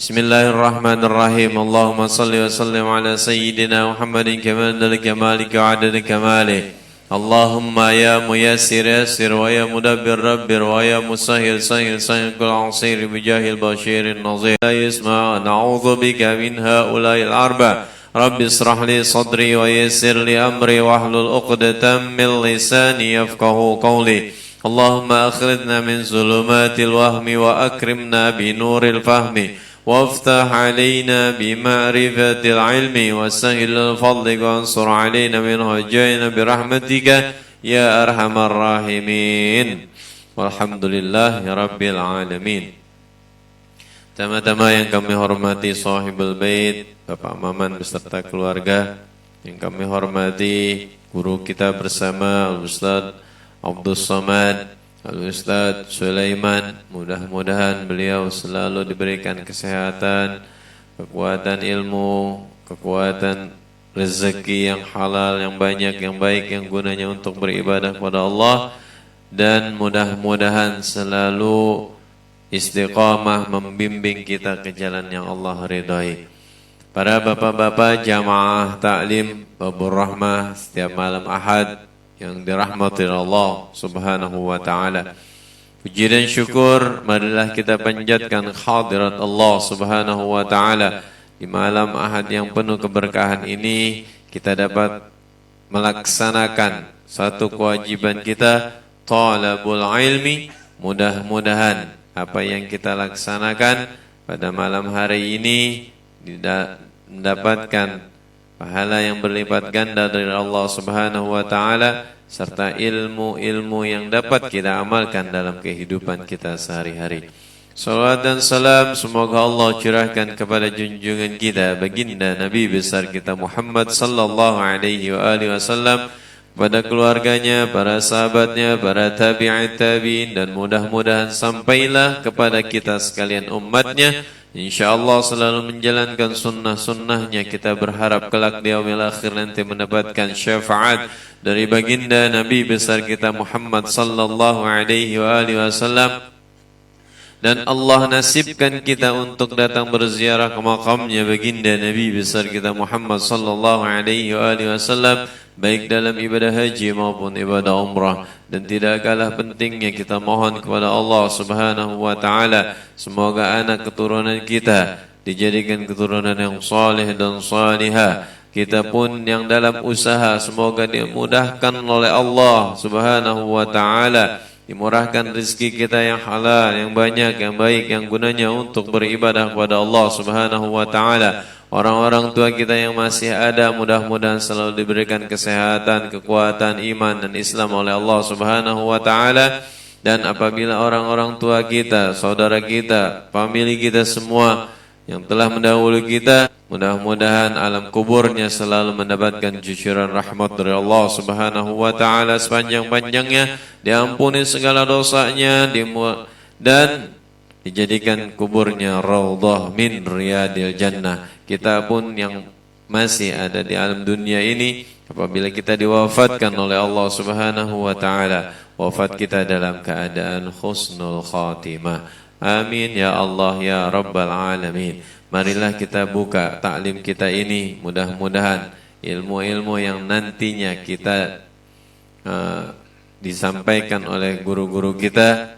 Bismillahirrahmanirrahim. Allahumma salli wa sallim ala sayyidina Muhammadin kamal kamalika wa adad kamalih. Allahumma ya muyassir yassir wa ya mudabbir rabbir wa ya musahhir sahhir sahhir kul asir bijahil bashirin nazir. La yasma na'udzu bika min haula'il arba. Rabbi israh li sadri wa yassir li amri wahlul 'uqdatam min lisani yafqahu qawli. Allahumma akhrijna min zulumatil wahmi wa akrimna bi nuril fahmi. وافتح علينا بمعرفة العلم وسهل الفضل وانصر علينا من هجينا برحمتك يا أرحم الراحمين والحمد لله رب العالمين. Tama-tama yang kami hormati sahibul bait, Bapak Maman beserta keluarga, yang kami hormati guru kita bersama Al-Ustaz Abdul Samad, Al-Ustaz Sulaiman, mudah-mudahan beliau selalu diberikan kesehatan, kekuatan ilmu, kekuatan rezeki yang halal, yang banyak, yang baik, yang gunanya untuk beribadah kepada Allah, dan mudah-mudahan selalu istiqamah membimbing kita ke jalan yang Allah ridhai. Para bapak-bapak jamaah taklim Babur Rahmah setiap malam Ahad yang dirahmati Allah Subhanahu wa taala. Puji dan syukur marilah kita panjatkan hadirat Allah Subhanahu wa taala di malam Ahad yang penuh keberkahan ini. Kita dapat melaksanakan satu kewajiban kita, talabul ilmi. Mudah-mudahan apa yang kita laksanakan pada malam hari ini mendapatkan pahala yang berlipat ganda dari Allah Subhanahu wa taala serta ilmu-ilmu yang dapat kita amalkan dalam kehidupan kita sehari-hari. Salawat dan salam semoga Allah curahkan kepada junjungan kita baginda Nabi besar kita Muhammad sallallahu alaihi wa alihi wasallam, pada keluarganya, para sahabatnya, para tabi'in tabi'in, dan mudah-mudahan sampailah kepada kita sekalian umatnya. InsyaAllah selalu menjalankan sunnah-sunnahnya. Kita berharap kelak di yaumil akhir nanti mendapatkan syafaat dari baginda Nabi besar kita Muhammad sallallahu alaihi wa alihi wasallam, dan Allah nasibkan kita untuk datang berziarah ke makamnya baginda Nabi besar kita Muhammad sallallahu alaihi wa alihi wasallam, baik dalam ibadah haji maupun ibadah umrah. Dan tidak kalah pentingnya kita mohon kepada Allah Subhanahu wa taala semoga anak keturunan kita dijadikan keturunan yang saleh dan salihah. Kita pun yang dalam usaha semoga dimudahkan oleh Allah Subhanahu wa taala, dimurahkan rezeki kita yang halal, yang banyak, yang baik, yang gunanya untuk beribadah kepada Allah Subhanahu wa taala. Orang-orang tua kita yang masih ada mudah-mudahan selalu diberikan kesehatan, kekuatan, iman dan Islam oleh Allah Subhanahu wa taala. Dan apabila orang-orang tua kita, saudara kita, famili kita semua yang telah mendahului kita, mudah-mudahan alam kuburnya selalu mendapatkan cucuran rahmat dari Allah Subhanahu wa taala sepanjang-panjangnya, diampuni segala dosanya, dan dijadikan kuburnya raudhah min riyadil jannah. Kita pun yang masih ada di alam dunia ini, apabila kita diwafatkan oleh Allah Subhanahu wa taala, wafat kita dalam keadaan husnul khatimah. Amin ya Allah ya rabbal alamin. Marilah kita buka taklim kita ini, mudah-mudahan ilmu-ilmu yang nantinya kita disampaikan oleh guru-guru kita,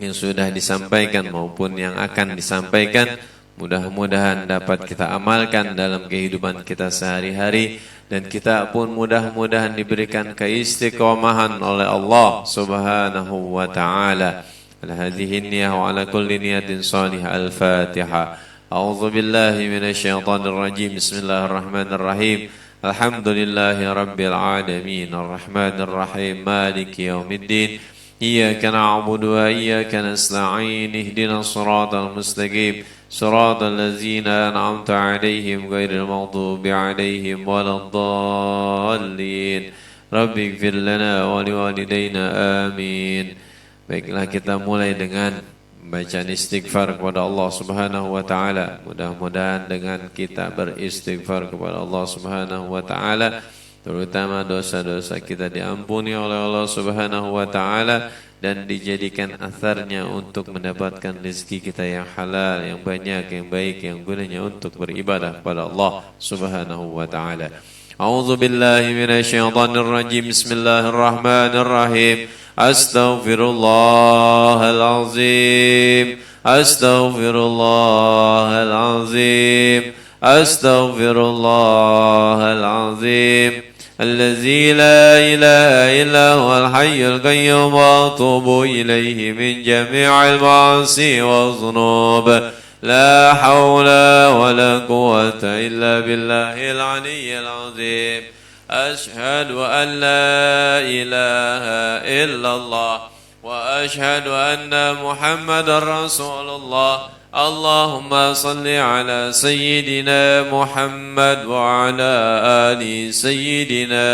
yang sudah disampaikan maupun yang akan disampaikan, mudah-mudahan dapat kita amalkan dalam kehidupan kita sehari-hari, dan kita pun mudah-mudahan diberikan keistiqomahan oleh Allah Subhanahu wa taala. Al-hadhihi niyyah wa ala kulli niyatin salihah. Al-Fatihah. A'udzu billahi minasyaitonir rajim. Bismillahirrahmanirrahim. Alhamdulillahi rabbil alamin. Arrahmanir rahim. Maliki yaumiddin. Iyyaka na'budu wa iyyaka nasta'in. Ihdinas siratal mustaqim. Siratal ladzina an'amta 'alaihim ghairil maghdubi 'alaihim waladdallin. Rabbighfir lana wa liwalidayna. Amin. Baiklah, kita mulai dengan bacaan istighfar kepada Allah Subhanahu wa taala. Mudah-mudahan dengan kita beristighfar kepada Allah Subhanahu wa taala, terutama dosa-dosa kita diampuni oleh Allah Subhanahu wa taala, dan dijadikan atharnya untuk mendapatkan rezeki kita yang halal, yang banyak, yang baik, yang gunanya untuk beribadah kepada Allah Subhanahu wa taala. A'udzu billahi minasyaitonir rajim. Bismillahirrahmanirrahim. Astaghfirullahal azim. Astaghfirullahal azim. Astaghfirullahal azim. الذي لا إله إلا هو الحي القيوم وأتوب إليه من جميع المعاصي والذنوب لا حول ولا قوة إلا بالله العلي العظيم أشهد أن لا إله إلا الله وأشهد أن محمد رسول الله اللهم صل على سيدنا محمد وعلى آل سيدنا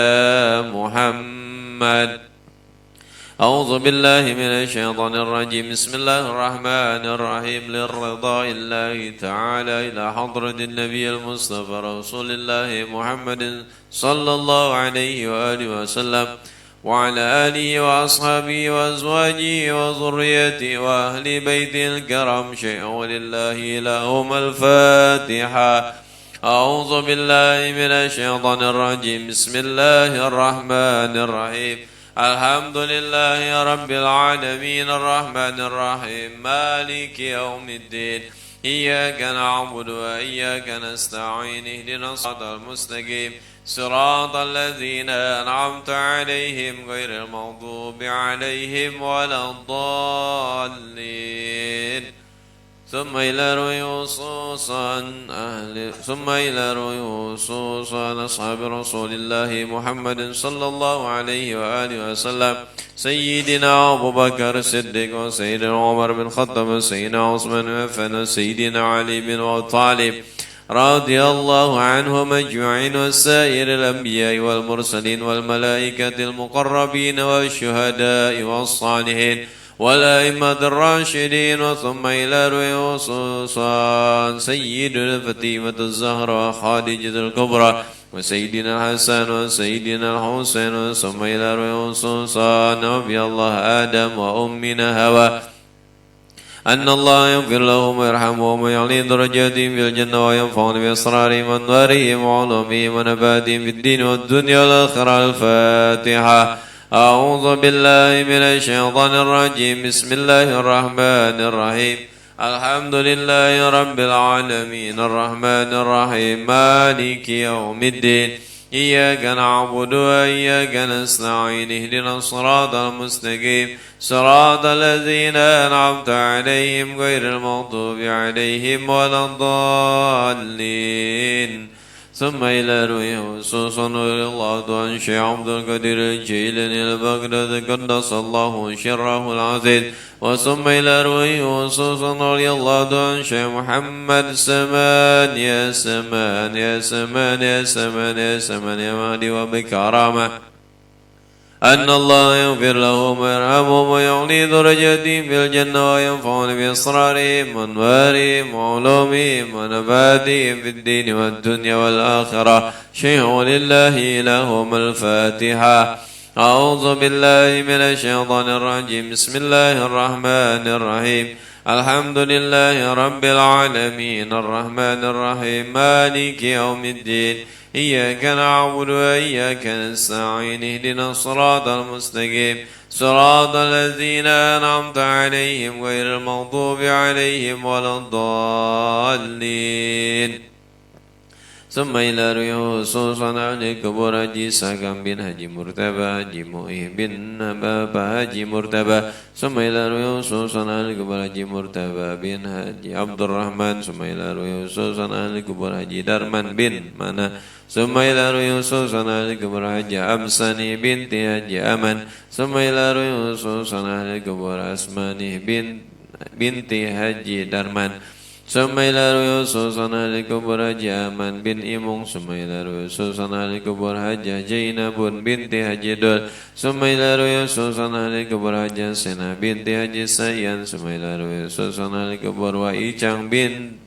محمد. أعوذ بالله من الشيطان الرجيم. بسم الله الرحمن الرحيم. للرضا الله تعالى إلى حضرة النبي المصطفى رسول الله محمد صلى الله عليه وآله وسلم وعلى آله وأصحابه وأزواجه وذريته وأهل بيته الكرام شيئا ولله لهم الفاتحة. أعوذ بالله من الشيطان الرجيم. بسم الله الرحمن الرحيم. الحمد لله رب العالمين الرحمن الرحيم مالك يوم الدين إياك نعبد وإياك نستعين اهدنا الصراط المستقيم صراط الذين أنعمت عليهم غير المغضوب عليهم ولا الضالين. ثم إلى رؤوس أصحاب رسول الله محمد صلى الله عليه وآله وسلم سيدنا أبو بكر الصديق وسيدنا عمر بن الخطاب وسيدنا عثمان بن عفان وسيدنا علي بن أبي طالب رضي الله عنهم أجمعين وسائر الأنبياء والمرسلين والملائكة المقربين والشهداء والصالحين والأئمة الراشدين. وثم إلى رؤوس سيدنا فاطمة الزهراء خديجة الكبرى وسيدنا الحسن وسيدنا الحسين. ثم إلى رؤوس نبي الله آدم وأمنا هوى أن الله يغفر لهم ويرحمهم ويعلي درجاتهم في الجنة وينفعون بأسرارهم وأنوارهم وعلومهم ونباتهم في الدين والدنيا والآخرة. الفاتحة. أعوذ بالله من الشيطان الرجيم. بسم الله الرحمن الرحيم. الحمد لله رب العالمين الرحمن الرحيم مالك يوم الدين إياك نعبد وإياك نستعين اهدنا الصراط المستقيم صراط الذين أنعمت عليهم غير المغضوب عليهم ولا الضالين. ثم إلى رؤوس الله عن شيخ عبد القادر الجيلاني البغدادي قدس الله سره العزيز. وثم إلى رؤوس رضي الله عن شيخ محمد سمان يا سمان يا سمان يا سمان يا سمان يا مهدي وبكرامة أن الله يغفر لهم ويرحمهم ويعلي درجاتهم في الجنة وينفعون بأسرارهم وأنوارهم وعلومهم ونباتهم في الدين والدنيا والآخرة شيء لله لهم. الفاتحة. أعوذ بالله من الشيطان الرجيم. بسم الله الرحمن الرحيم. الحمد لله رب العالمين الرحمن الرحيم مالك يوم الدين إياك نعبد وإياك نستعين اهدنا الصراط المستقيم صراط الذين أنعمت عليهم غير المغضوب عليهم ولا الضالين. ثم إلى رؤوس صنعان كبر حجي ساكن بن حجي مرتبى حجي مؤيه بن نبابة حجي مرتبى. ثم إلى رؤوس صنعان كبر حجي مرتبى بن حجي عبد الرحمن. ثم إلى رؤوس صنعان كبر حجي درمان بن منا. ثم إلى رؤوس صنعان كبر حجي أمساني بنت حجي أمن. ثم إلى رؤوس صنعان كبر أسماني بنت حجي درمان. ثم إلى رؤوس صنعان كبر حجي أمن بن إمون. ثم إلى رؤوس صنعان كبر حجي جينب بنت حجي دول. ثم إلى رؤوس صنعان كبر حجي سنة بنت حجي سيان. ثم إلى رؤوس صنعان كبر وإيشان بن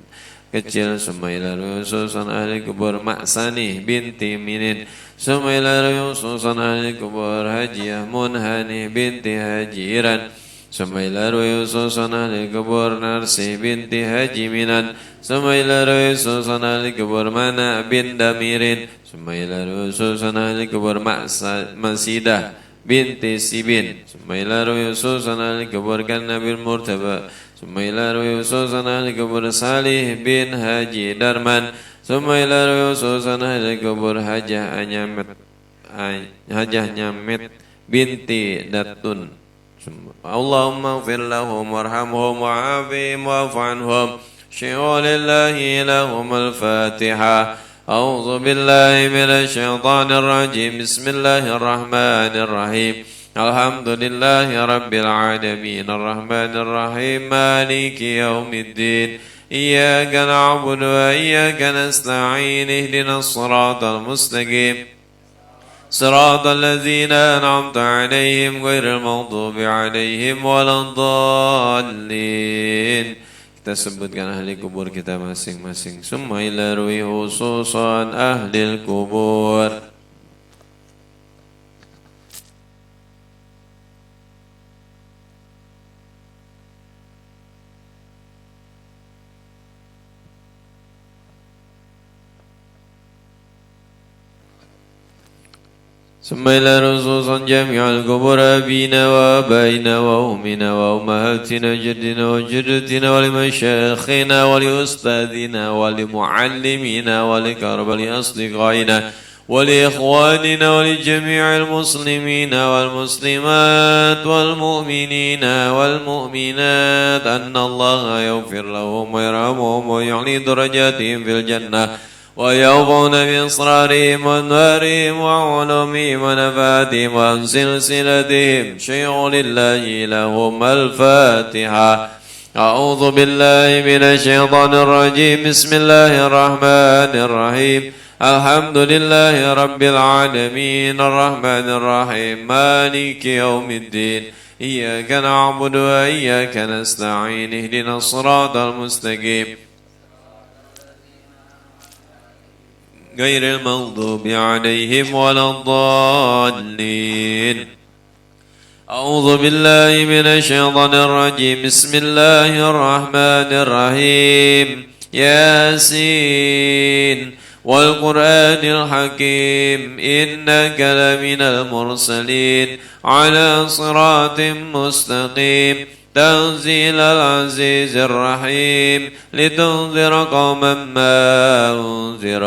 kecil, summa ila ususan ahli kubur Ma'sani binti Minin, summa ila ususan ahli kubur Hajiah Munhani binti Hajiran, summa ila ususan ahli kubur Narsi binti Haji Minan, summa ila ususan ahli kubur Mana bin Damirin, summa ila ususan ahli kubur Masidah binti Sibin, summa ila ususan ahli kubur Nabil Murtaba, summa ila ususan ahli kubur Salih bin Haji Darman, summa ila ususan ahli kubur Hajah Nyamet binti Datun. Allahumma ighfir lahum warhamhum wa'afihim wa'fu anhum. Syai'ulillahi lahum al-Fatiha. أعوذ بالله من الشيطان الرجيم. بسم الله الرحمن الرحيم. الحمد لله رب العالمين الرحمن الرحيم مالك يوم الدين إياك نعبد وإياك نستعين اهدنا الصراط المستقيم صراط الذين أنعمت عليهم غير المغضوب عليهم ولا الضالين. Kita sebutkan ahli kubur kita masing-masing. Summa ila ruhi khususan ahli kubur. ثم إلى رصوصا جميع القبور أبينا وأبائنا وأمنا وأمهاتنا جدنا وجدتنا ولمشايخنا ولأستاذنا ولمعلمينا ولكربل أصدقائنا ولإخواننا ولجميع المسلمين والمسلمات والمؤمنين والمؤمنات أن الله يغفر لهم ويرحمهم ويعلي درجاتهم في الجنة ويوفون بإصرارهم وأنوارهم وعلومهم ونفاتهم وعن سلسلتهم شيء لله لهم الفاتحة. أعوذ بالله من الشيطان الرجيم. بسم الله الرحمن الرحيم. الحمد لله رب العالمين الرحمن الرحيم مالك يوم الدين إياك نعبد وإياك نستعين اهدنا الصراط المستقيم غير المغضوب عليهم ولا الضالين. أعوذ بالله من الشيطان الرجيم. بسم الله الرحمن الرحيم. ياسين والقرآن الحكيم إنك لمن المرسلين على صراط مستقيم تنزيل العزيز الرحيم لتنذر قوما ما أنذر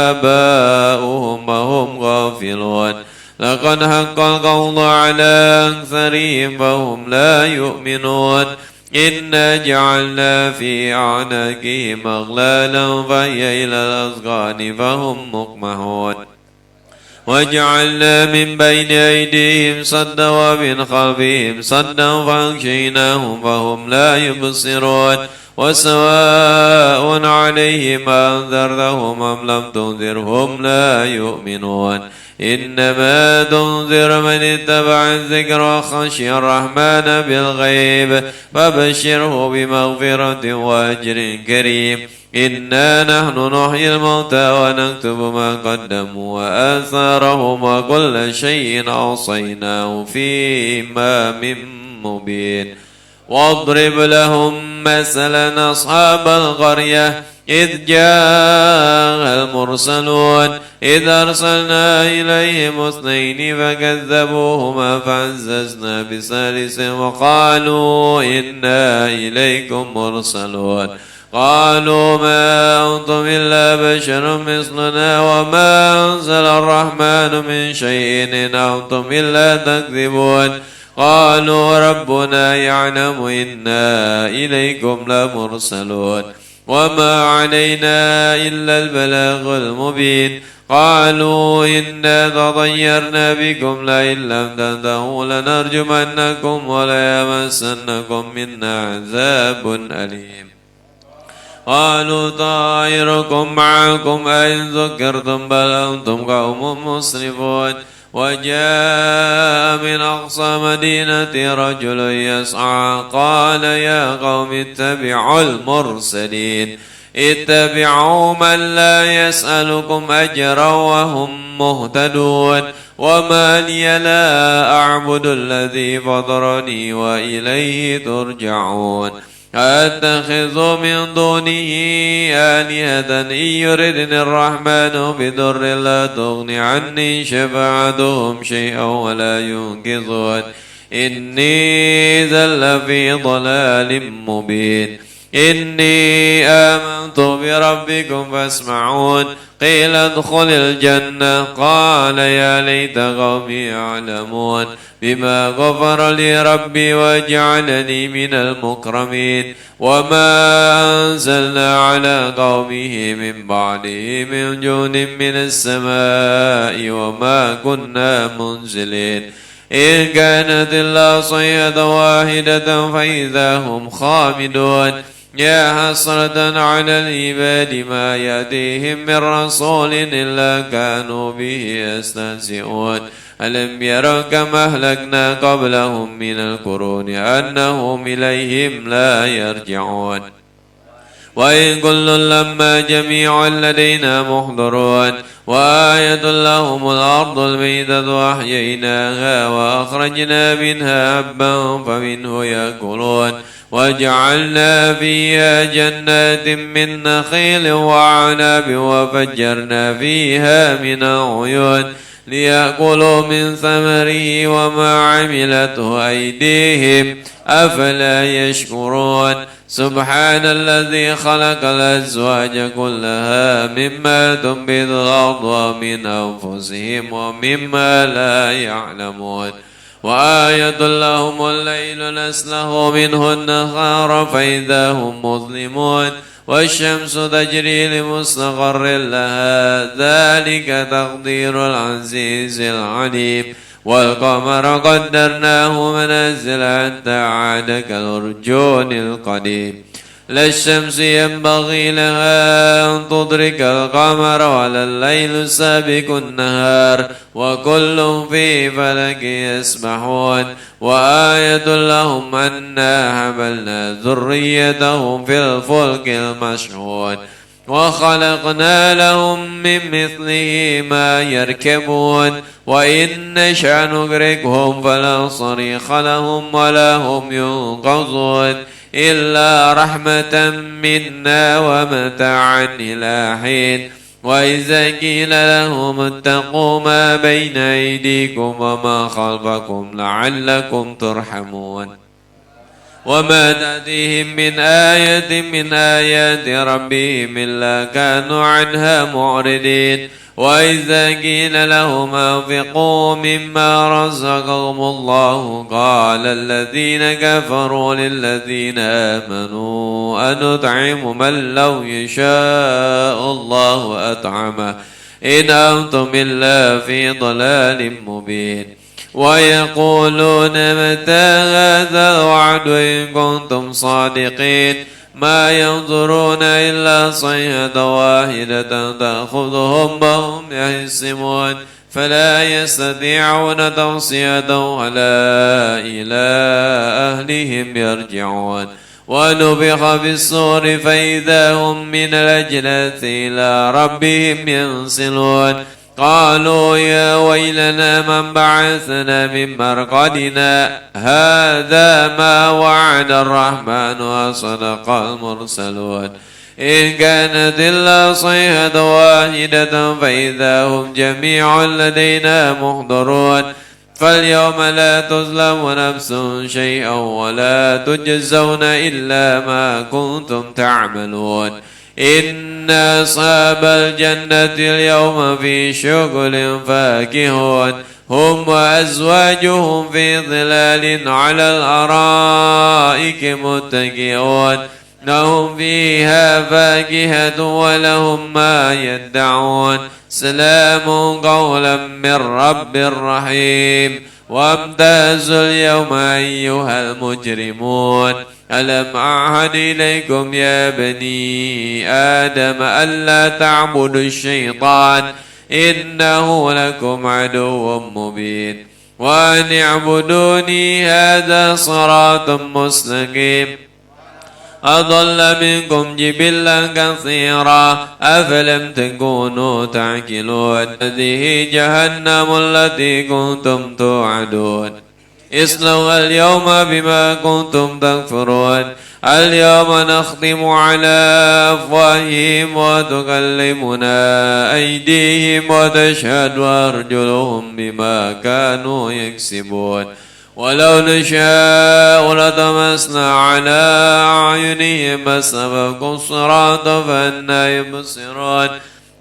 آباؤهم وهم غافلون لقد حق القول على أكثرهم فهم لا يؤمنون إنا جعلنا في أعناقهم أغلالا فهي إلى الأذقان فهم مقمحون وجعلنا من بين أيديهم صدا ومن خلفهم صدا فأغشيناهم فهم لا يبصرون وسواء عليهم أنذرتهم أم لم تنذرهم لا يؤمنون إنما تنذر من اتبع الذكر وخشي الرحمن بالغيب فبشره بمغفرة وأجر كريم. إنا نحن نحيي الموتى ونكتب ما قدموا وآثارهم وكل شيء أوصيناه في إمام مبين. واضرب لهم مثلا أصحاب القرية إذ جاء المرسلون إذ أرسلنا إليهم اثنين فكذبوهما فعززنا بثالث وقالوا إنا إليكم مرسلون قالوا ما أنتم إلا بشر مثلنا وما أنزل الرحمن من شيء إن أنتم إلا تكذبون قالوا ربنا يعلم إنا إليكم لمرسلون وما علينا إلا البلاغ المبين قالوا إنا تطيرنا بكم لئن لم تنتهوا لنرجمنكم وليمسنكم منا عذاب أليم قالوا طائركم معكم أئن ذكرتم بل أنتم قوم مسرفون وجاء من أقصى مدينة رجل يسعى قال يا قوم اتبعوا المرسلين اتبعوا من لا يسألكم أجرا وهم مهتدون وما لي لا أعبد الذي فطرني وإليه ترجعون أتخذ من دونه آلهة إن يردني الرحمن بضر لا تغن عني شفاعتهم شيئا ولا ينقذون إني ذل في ضلال مبين إني آمنت بربكم فاسمعون قيل ادخل الجنة قال يا ليت قومي يعلمون بما غفر لي ربي وجعلني من المكرمين وما أنزلنا على قومه من بعده من جود من السماء وما كنا منزلين إن كانت إلا صيحة واحدة فإذا هم خامدون يا حسرة على العباد ما يأتيهم من رسول إلا كانوا به يستهزئون ألم يروا كما أهلكنا قبلهم من القرون أنهم إليهم لا يرجعون وإن كل لما جميع لدينا محضرون وآية لهم الأرض الميتة وأحييناها وأخرجنا منها حبا فمنه يأكلون وجعلنا فيها جنات من نخيل وعنب وفجرنا فيها من العيون ليأكلوا من ثمره وما عملته أيديهم أفلا يشكرون سبحان الذي خلق الأزواج كلها مما تنبت الأرض ومن أنفسهم ومما لا يعلمون وآية لهم الليل نسله منه النهار فإذا هم مظلمون والشمس تجري لمستقر لها ذلك تقدير العزيز العليم والقمر قدرناه منازل حتى عاد كالأرجون القديم لا الشمس ينبغي لها أن تدرك القمر ولا الليل سابق النهار وكل في فلك يسبحون وآية لهم أنا حملنا ذريتهم في الفلك المشحون وخلقنا لهم من مثله ما يركبون وإن نشأ نغرقهم فلا صريخ لهم ولا هم ينقذون إلا رحمة منا ومتاعا إلى حين وإذا قيل لهم اتقوا ما بين أيديكم وما خلفكم لعلكم ترحمون وما تأتيهم من آية من آيات ربهم إلا كانوا عنها معرضين وإذا قيل لهم أنفقوا مما رزقهم الله قال الذين كفروا للذين آمنوا أنطعم من لو يشاء الله أطعمه إن أنتم إلا في ضلال مبين ويقولون متى هذا الوعد إن كنتم صادقين ما ينظرون إلا صيحة واحدة تأخذهم وهم يحسمون فلا يستطيعون توصية ولا إلى أهلهم يرجعون ونفخ في الصور فإذا هم من الأجداث إلى ربهم ينسلون قالوا يا ويلنا من بعثنا من مرقدنا هذا ما وعد الرحمن وصدق المرسلون إن كانت إلا صيحة واحدة فإذا هم جميع لدينا محضرون فاليوم لا تظلم نفس شيئا ولا تجزون إلا ما كنتم تعملون إن أصحاب الجنة اليوم في شغل فاكهون هم وأزواجهم في ظلال على الأرائك متكئون لهم فيها فاكهة ولهم ما يدعون سلام قولا من رب رحيم وامتازوا اليوم أيها المجرمون ألم أعهد إليكم يا بني آدم ألا تعبدوا الشيطان إنه لكم عدو مبين وأن اعبدوني هذا صراط مستقيم أضل منكم جبلا كثيرا أفلم تكونوا تعقلون هذه جهنم التي كنتم توعدون اصلوها اليوم بما كنتم تكفرون اليوم نختم على أفواههم وتكلمنا أيديهم وتشهد أرجلهم بما كانوا يكسبون ولو نشاء لطمسنا على أعينهم فاستبقوا الصراط فأنى يبصرون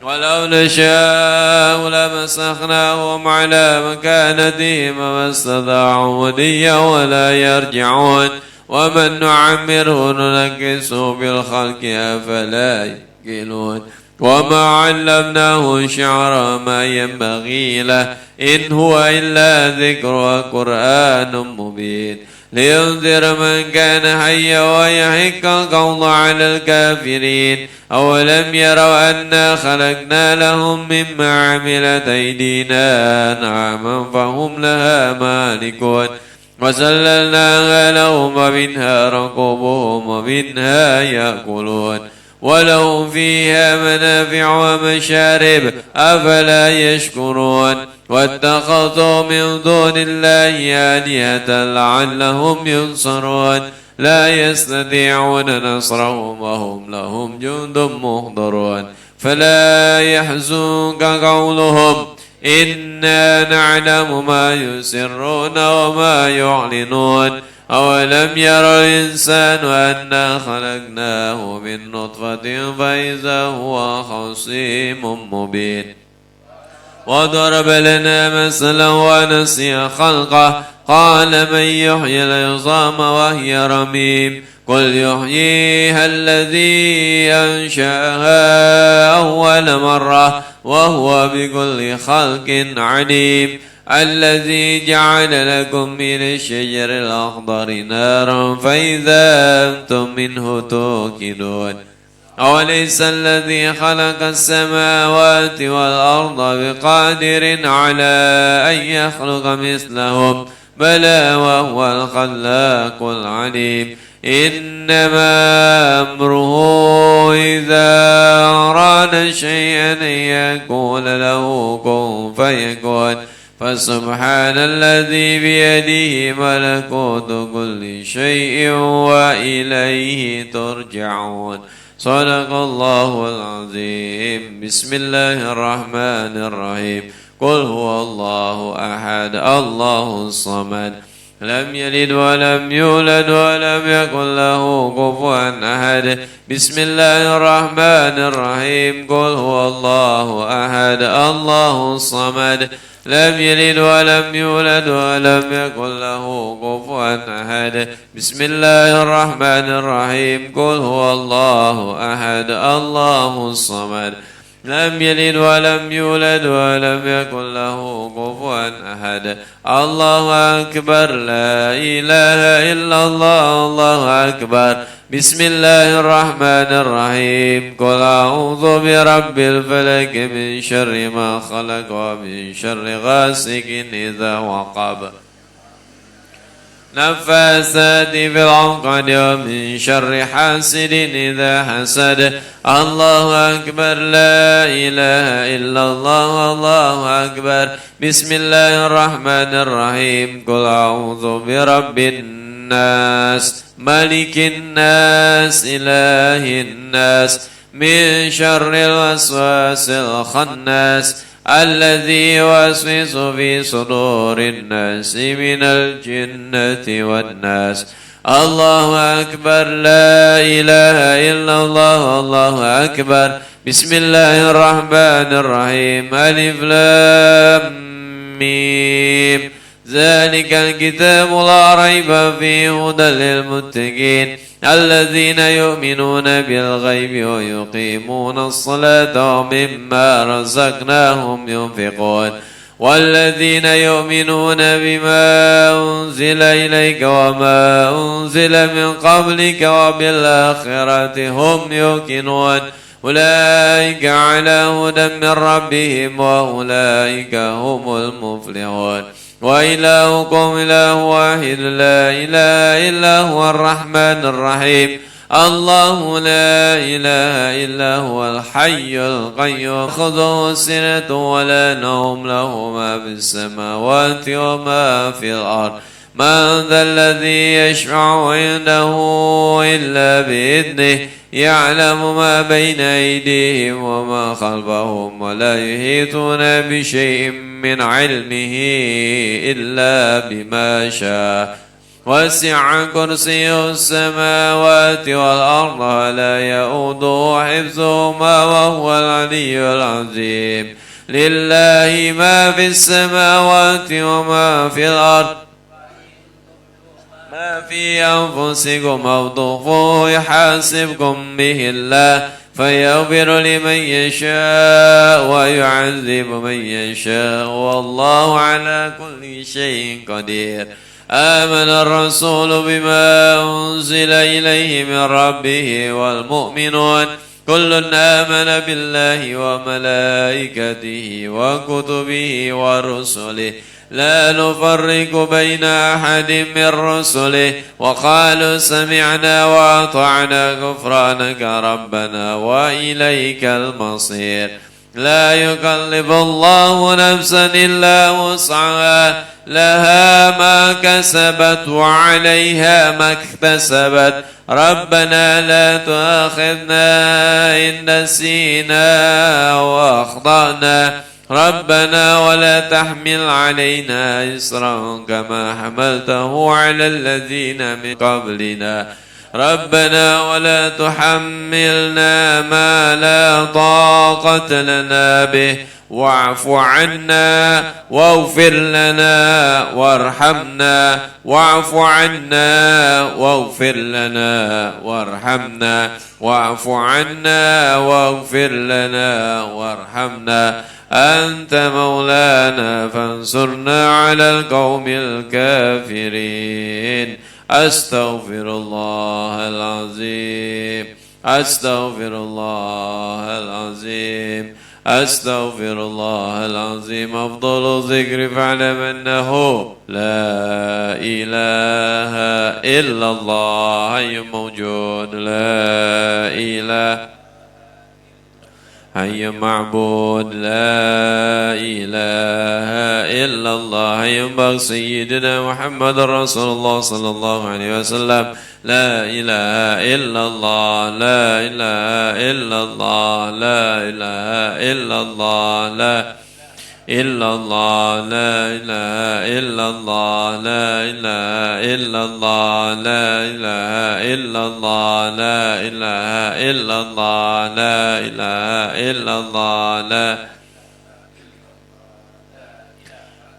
ولو نشاء لمسخناهم على مكانتهم فما استطاعوا مضيا ولا يرجعون ومن نعمره ننكسه بالخلق أفلا يعقلون وما علمناه شعر ما ينبغي له إن هو إلا ذكر وقرآن مبين لينذر من كان حيا ويحق القول على الكافرين أولم يروا أنا خلقنا لهم مما عملت أيدينا أنعاما فهم لها مالكون وسللناها لهم ومنها ركوبهم ومنها يأكلون ولهم فيها منافع ومشارب أفلا يشكرون واتخذوا من دون الله آلهة لعلهم ينصرون لا يستطيعون نصرهم وهم لهم جند محضرون فلا يحزنك قولهم إنا نعلم ما يسرون وما يعلنون أولم ير الإنسان أنا خلقناه من نطفة فإذا هو خصيم مبين وضرب لنا مثلا ونسي خلقه قال من يحيي العظام وهي رميم قل يحييها الذي أنشأها أول مرة وهو بكل خلق عليم الذي جعل لكم من الشجر الأخضر نارا فإذا أنتم منه توقدون أوليس الذي خلق السماوات والأرض بقادر على أن يخلق مثلهم بلى وهو الخلاق العليم إنما أمره إذا أراد شيئا أن يقول له كن فيكون فسبحان الذي بيده ملكوت كل شيء وإليه ترجعون صدق الله العظيم بسم الله الرحمن الرحيم قل هو الله أحد الله الصمد لم يلد ولم يولد ولم يكن له كفوا أحد بسم الله الرحمن الرحيم قل هو الله أحد الله الصمد لم يلد ولم يولد ولم يكن له كفوا أحد بسم الله الرحمن الرحيم قل هو الله أحد الله الصمد لم يلد ولم يولد ولم يكن له كفوا أحد الله أكبر لا إله إلا الله الله أكبر بسم الله الرحمن الرحيم قل أعوذ برب الفلك من شر ما خلق ومن شر غاسق إذا وقب نفاثات في العقد ومن شر حاسد إذا حسد الله أكبر لا إله إلا الله الله أكبر بسم الله الرحمن الرحيم قل أعوذ برب الناس ملك الناس إله الناس من شر الوسواس الخناس الذي يوسوس في صدور الناس من الجنة والناس الله أكبر لا إله إلا الله الله أكبر بسم الله الرحمن الرحيم ألف لام ميم ذلك الكتاب لا ريب فيه هدى للمتقين الذين يؤمنون بالغيب ويقيمون الصلاة ومما رزقناهم ينفقون والذين يؤمنون بما أنزل إليك وما أنزل من قبلك وبالآخرة هم يوقنون أولئك على هدى من ربهم وأولئك هم المفلحون وإلهكم إله واحد لا إله إلا هو الرحمن الرحيم الله لا إله إلا هو الحي القيوم خذه سنة ولا نوم له ما في السماوات وما في الأرض من ذا الذي يشفع عنده إلا بإذنه يعلم ما بين أيديهم وما خلفهم ولا يحيطون بشيء من علمه إلا بما شاء وسع كرسيه السماوات والأرض ولا يؤوده حفظهما وهو العلي العظيم لله ما في السماوات وما في الأرض ما في أنفسكم أو تخفوه يحاسبكم به الله فيغفر لمن يشاء ويعذب من يشاء والله على كل شيء قدير آمن الرسول بما أنزل إليه من ربه والمؤمنون كل آمن بالله وملائكته وكتبه ورسله لا نفرق بين أحد من رسله وقالوا سمعنا وأطعنا غفرانك ربنا وإليك المصير لا يكلف الله نفسا إلا وسعها لها ما كسبت وعليها ما اكتسبت ربنا لا تؤاخذنا إن نسينا وأخطأنا ربنا ولا تحمل علينا إصرا كما حملته على الذين من قبلنا ربنا ولا تحملنا ما لا طاقة لنا به واعف عنا واغفر لنا وارحمنا واعف عنا واغفر لنا وارحمنا واعف عنا واغفر لنا وارحمنا أنت مولانا فانصرنا على القوم الكافرين أستغفر الله العظيم أستغفر الله العظيم أستغفر الله العظيم أفضل الذكر فاعلم أنه لا إله إلا الله حي موجود لا إله حي معبود لا إله إلا الله ينبغي سيدنا محمد رسول الله صلى الله عليه وسلم لا إله إلا الله لا إله إلا الله لا إله إلا الله لا إلا الله لا إله إلا الله لا إله إلا الله لا إله إلا الله لا إله إلا الله لا إله إلا الله لا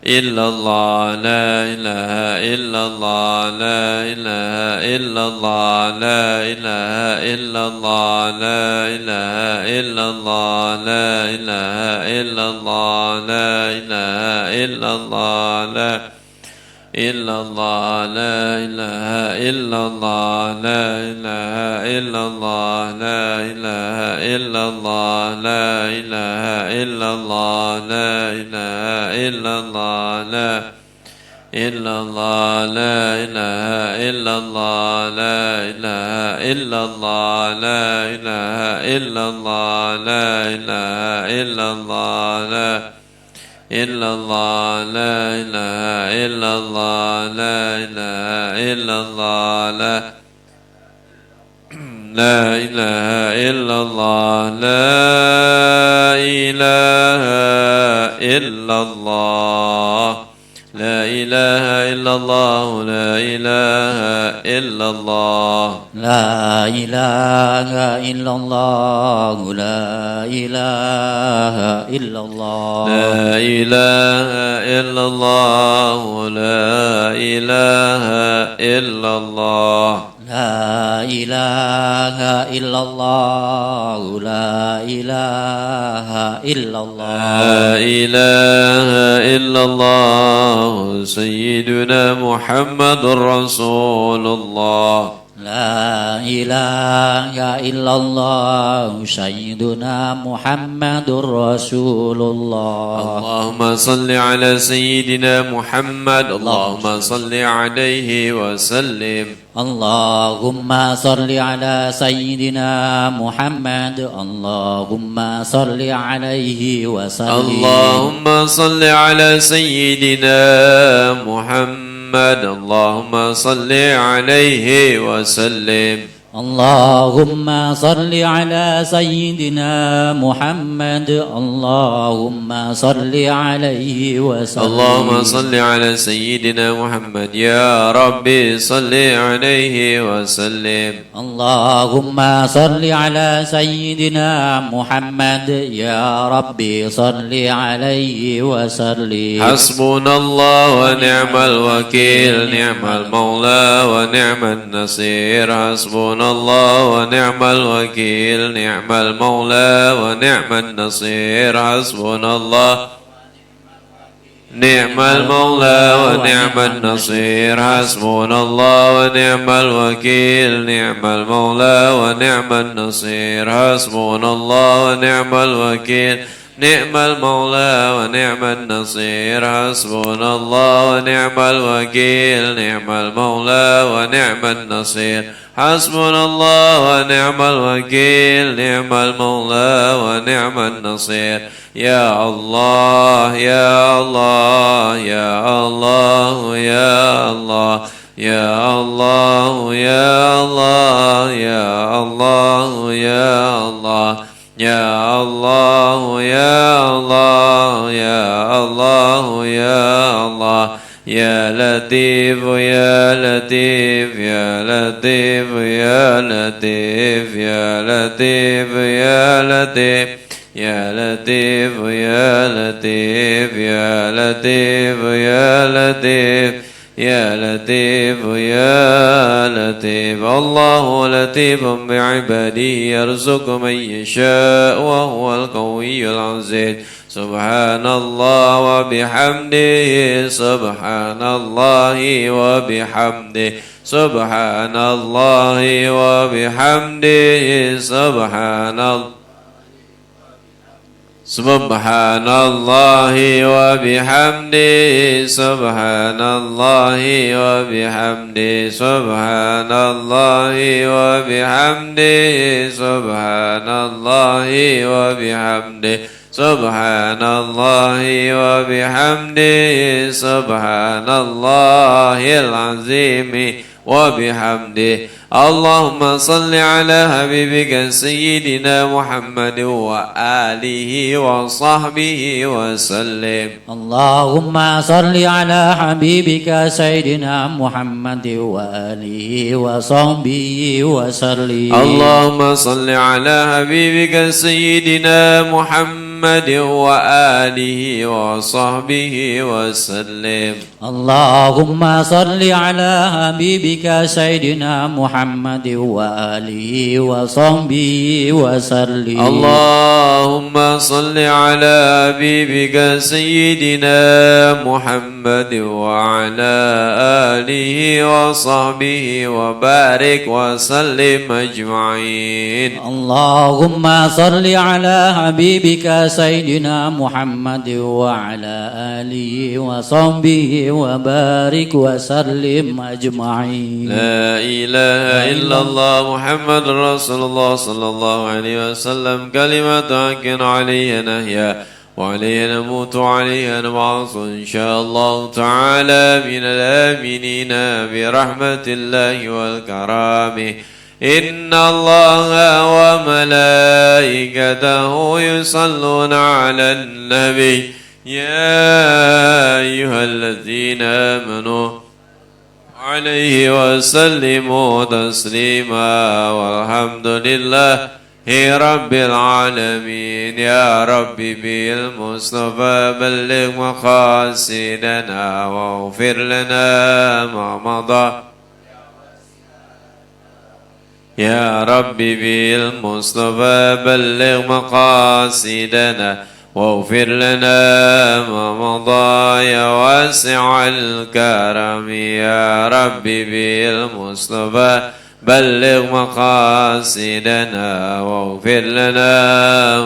إلا الله لا إله إلا الله لا إله إلا الله لا إله إلا الله لا إله إلا الله لا إله إلا الله لا إله إلا الله لا إلا الله لا إله إلا الله لا إله إلا الله لا إله إلا الله لا إله إلا الله لا إله إلا الله لا إلا الله لا إله إلا الله لا إله إلا الله لا إله إلا الله لا إله إلا الله لا إلا الله لا إله إلا الله لا إله إلا الله لا إله إلا الله لا إله إلا الله لا إله إلا الله لا إله إلا الله لا إله إلا الله لا إله إلا الله لا إله إلا الله لا إله إلا الله لا إله إلا الله لا إله إلا الله لا إله إلا الله سيدنا محمد رسول الله لا إله إلا الله سيدنا محمد رسول الله. اللهم صل على سيدنا محمد. اللهم صل عليه وسلم. اللهم صل على سيدنا محمد. اللهم صل عليه وسلم. اللهم صل على سيدنا محمد. اللهم صل عليه وسلم. اللهم صل على سيدنا محمد. اللهم صل عليه وسلم. اللهم صل على سيدنا محمد. يا ربي صل عليه وسلم. اللهم صل على سيدنا محمد. يا ربي صل عليه وسلم. حسبنا الله ونعم الوكيل، نعم المولى ونعم النصير. حسبنا الله ونعم الوكيل، نعم المولى ونعم النصير. حسبنا الله نعم المولى ونعم النصير. حسبنا الله ونعم الوكيل، نعم المولى ونعم النصير. حسبنا الله ونعم الوكيل، نعم المولى ونعم النصير. حسبنا الله ونعم الوكيل، نعم المولى ونعم النصير. حسبنا الله ونعم الوكيل، نعم المولى ونعم النصير. يا الله يا الله يا الله يا الله يا الله يا الله يا الله يا الله يا الله يا الله يا الله يا الله يا لطيف يا لطيف يا لطيف يا لطيف يا لطيف يا لطيف يا لطيف يا لطيف يا لطيف يا لطيف يا لطيف يا لطيف. الله لطيف بعباده يرزق من يشاء وهو القوي العزيز. سبحان الله وبحمده سبحان الله وبحمده سبحان الله وبحمده سبحان الله سبحان الله وبحمده سبحان الله وبحمده سبحان الله وبحمده سبحان الله وبحمده سبحان الله وبحمده سبحان الله العظيم وبحمده. اللهم صل على حبيبك سيدنا محمد وآله وصحبه وسلم. اللهم صل على حبيبك سيدنا محمد وآله وصحبه وسلم. اللهم صل على حبيبك سيدنا محمد وآله وصحبه وسلم. اللهم صل على حبيبك سيدنا محمد وآله وصحبه وسلم. اللهم صل على حبيبك سيدنا محمد وعلى آله وصحبه وبارك وسلم أجمعين. اللهم صل على حبيبك سيدنا محمد وعلى آله وصحبه وبارك وسلم أجمعين. لا إله إلا الله محمد رسول الله صلى الله عليه وسلم. كلمة حق عليها نحيا وعليها نموت وعليها نبعث إن شاء الله تعالى من الآمنين برحمة الله والكرام. إن الله وملائكته يصلون على النبي يا أيها الذين آمنوا عليه وسلموا تسليما والحمد لله رب العالمين. يا ربي بالمصطفى بلغ مقاصدنا واغفر لنا ما مضى. يا ربي بالمصطفى بلغ مقاصدنا واغفر لنا ما مضى يا واسع الكرم. يا ربي بالمصطفى بلغ مقاصدنا واغفر لنا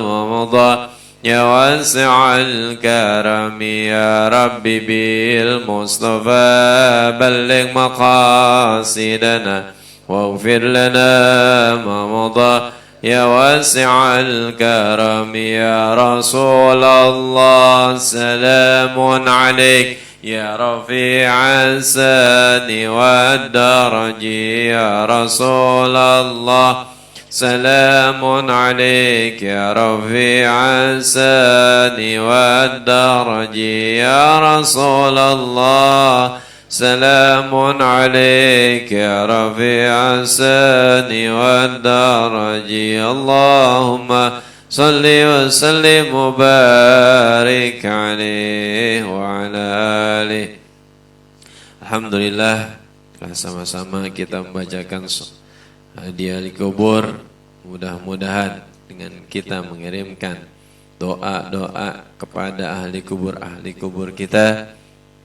ما مضى يا واسع الكرم يا ربي بالمصطفى بلغ مقاصدنا واغفر لنا ما مضى يا واسع الكرم يا رسول الله سلام عليك يا رفيع السن والدرج يا رسول الله سلام عليك يا رفيع السن والدرج يا رسول الله سلام عليك يا رفيع السن والدرج اللهم صل وسلم وبارك عليه وعلى آله. Alhamdulillah, sama-sama kita membacakan hadiah di kubur. Mudah-mudahan dengan kita mengirimkan doa-doa kepada ahli kubur kita,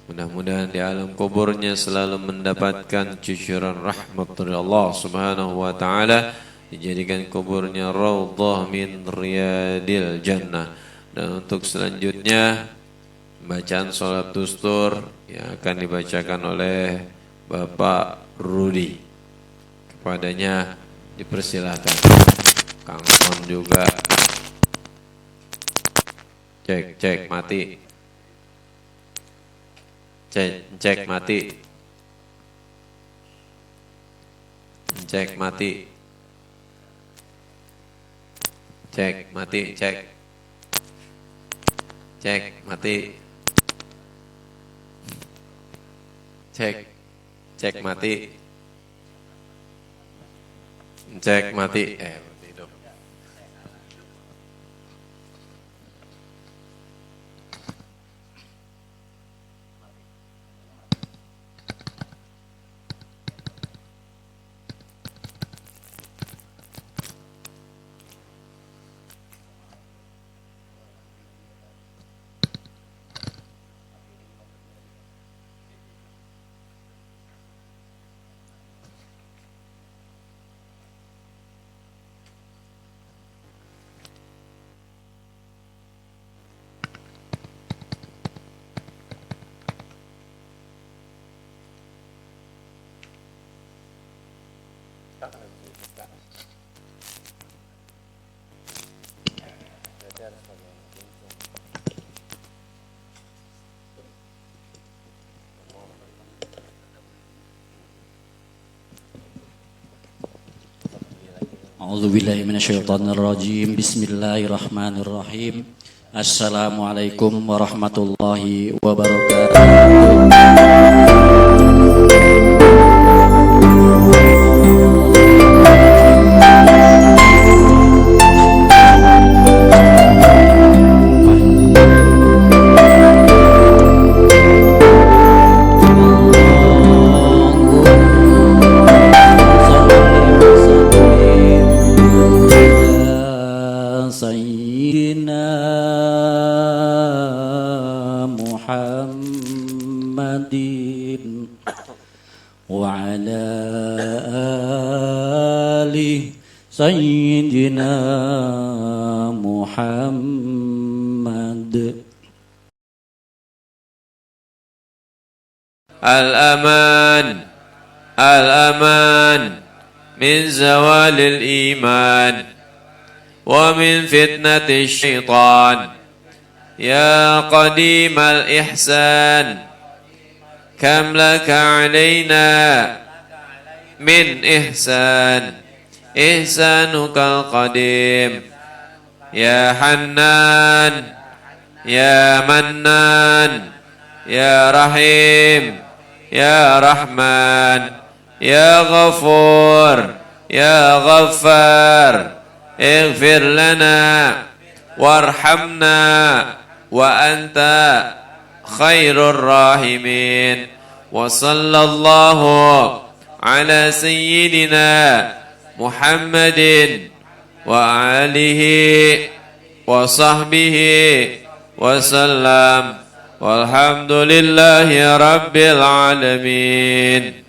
mudah-mudahan di alam kuburnya selalu mendapatkan cucuran rahmat dari Allah Subhanahu wa taala, dijadikan kuburnya raudhah min riyadil jannah. Dan untuk selanjutnya bacaan salat dustur yang akan dibacakan oleh Bapak Rudi, kepadanya dipersilahkan. Kang Mon juga cek mati, cek mati, cek mati, cek mati, cek mati, cek mati, cek mati. Hidup. A'udzubillahi minasyaitonirrajim. Bismillahirrahmanirrahim. Assalamualaikum warahmatullahi wabarakatuh. Sayyidina Muhammad. Al-aman, al-aman min zawalil iman wa min fitnati syaitan. Ya qadimal ihsan, kam laka alaina min ihsan, ihsanukal qadim. Ya Hannan, Ya Mannan, Ya Rahim, Ya Rahman, Ya Ghafur, Ya Ghaffar, ighfir lana warhamna wa anta khairur rahimin. Wa sallallahu ala sayyidina Muhammadin wa alihi wa sahbihi wa sallam. Walhamdulillahi rabbil alamin.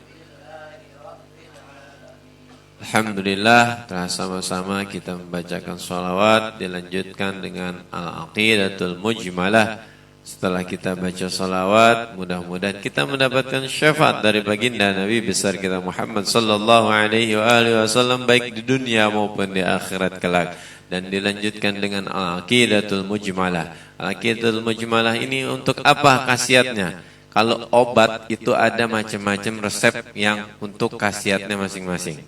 Alhamdulillah telah sama-sama kita membacakan sholawat, dilanjutkan dengan al-aqidatul mujmalah. Setelah kita baca sholawat, mudah-mudahan kita mendapatkan syafaat dari baginda Nabi besar kita Muhammad sallallahu alaihi wasallam baik di dunia maupun di akhirat kelak. Dan dilanjutkan dengan al-aqidatul mujmalah. Al-aqidatul mujmalah ini untuk apa khasiatnya? Kalau obat itu ada macam-macam resep yang untuk khasiatnya masing-masing.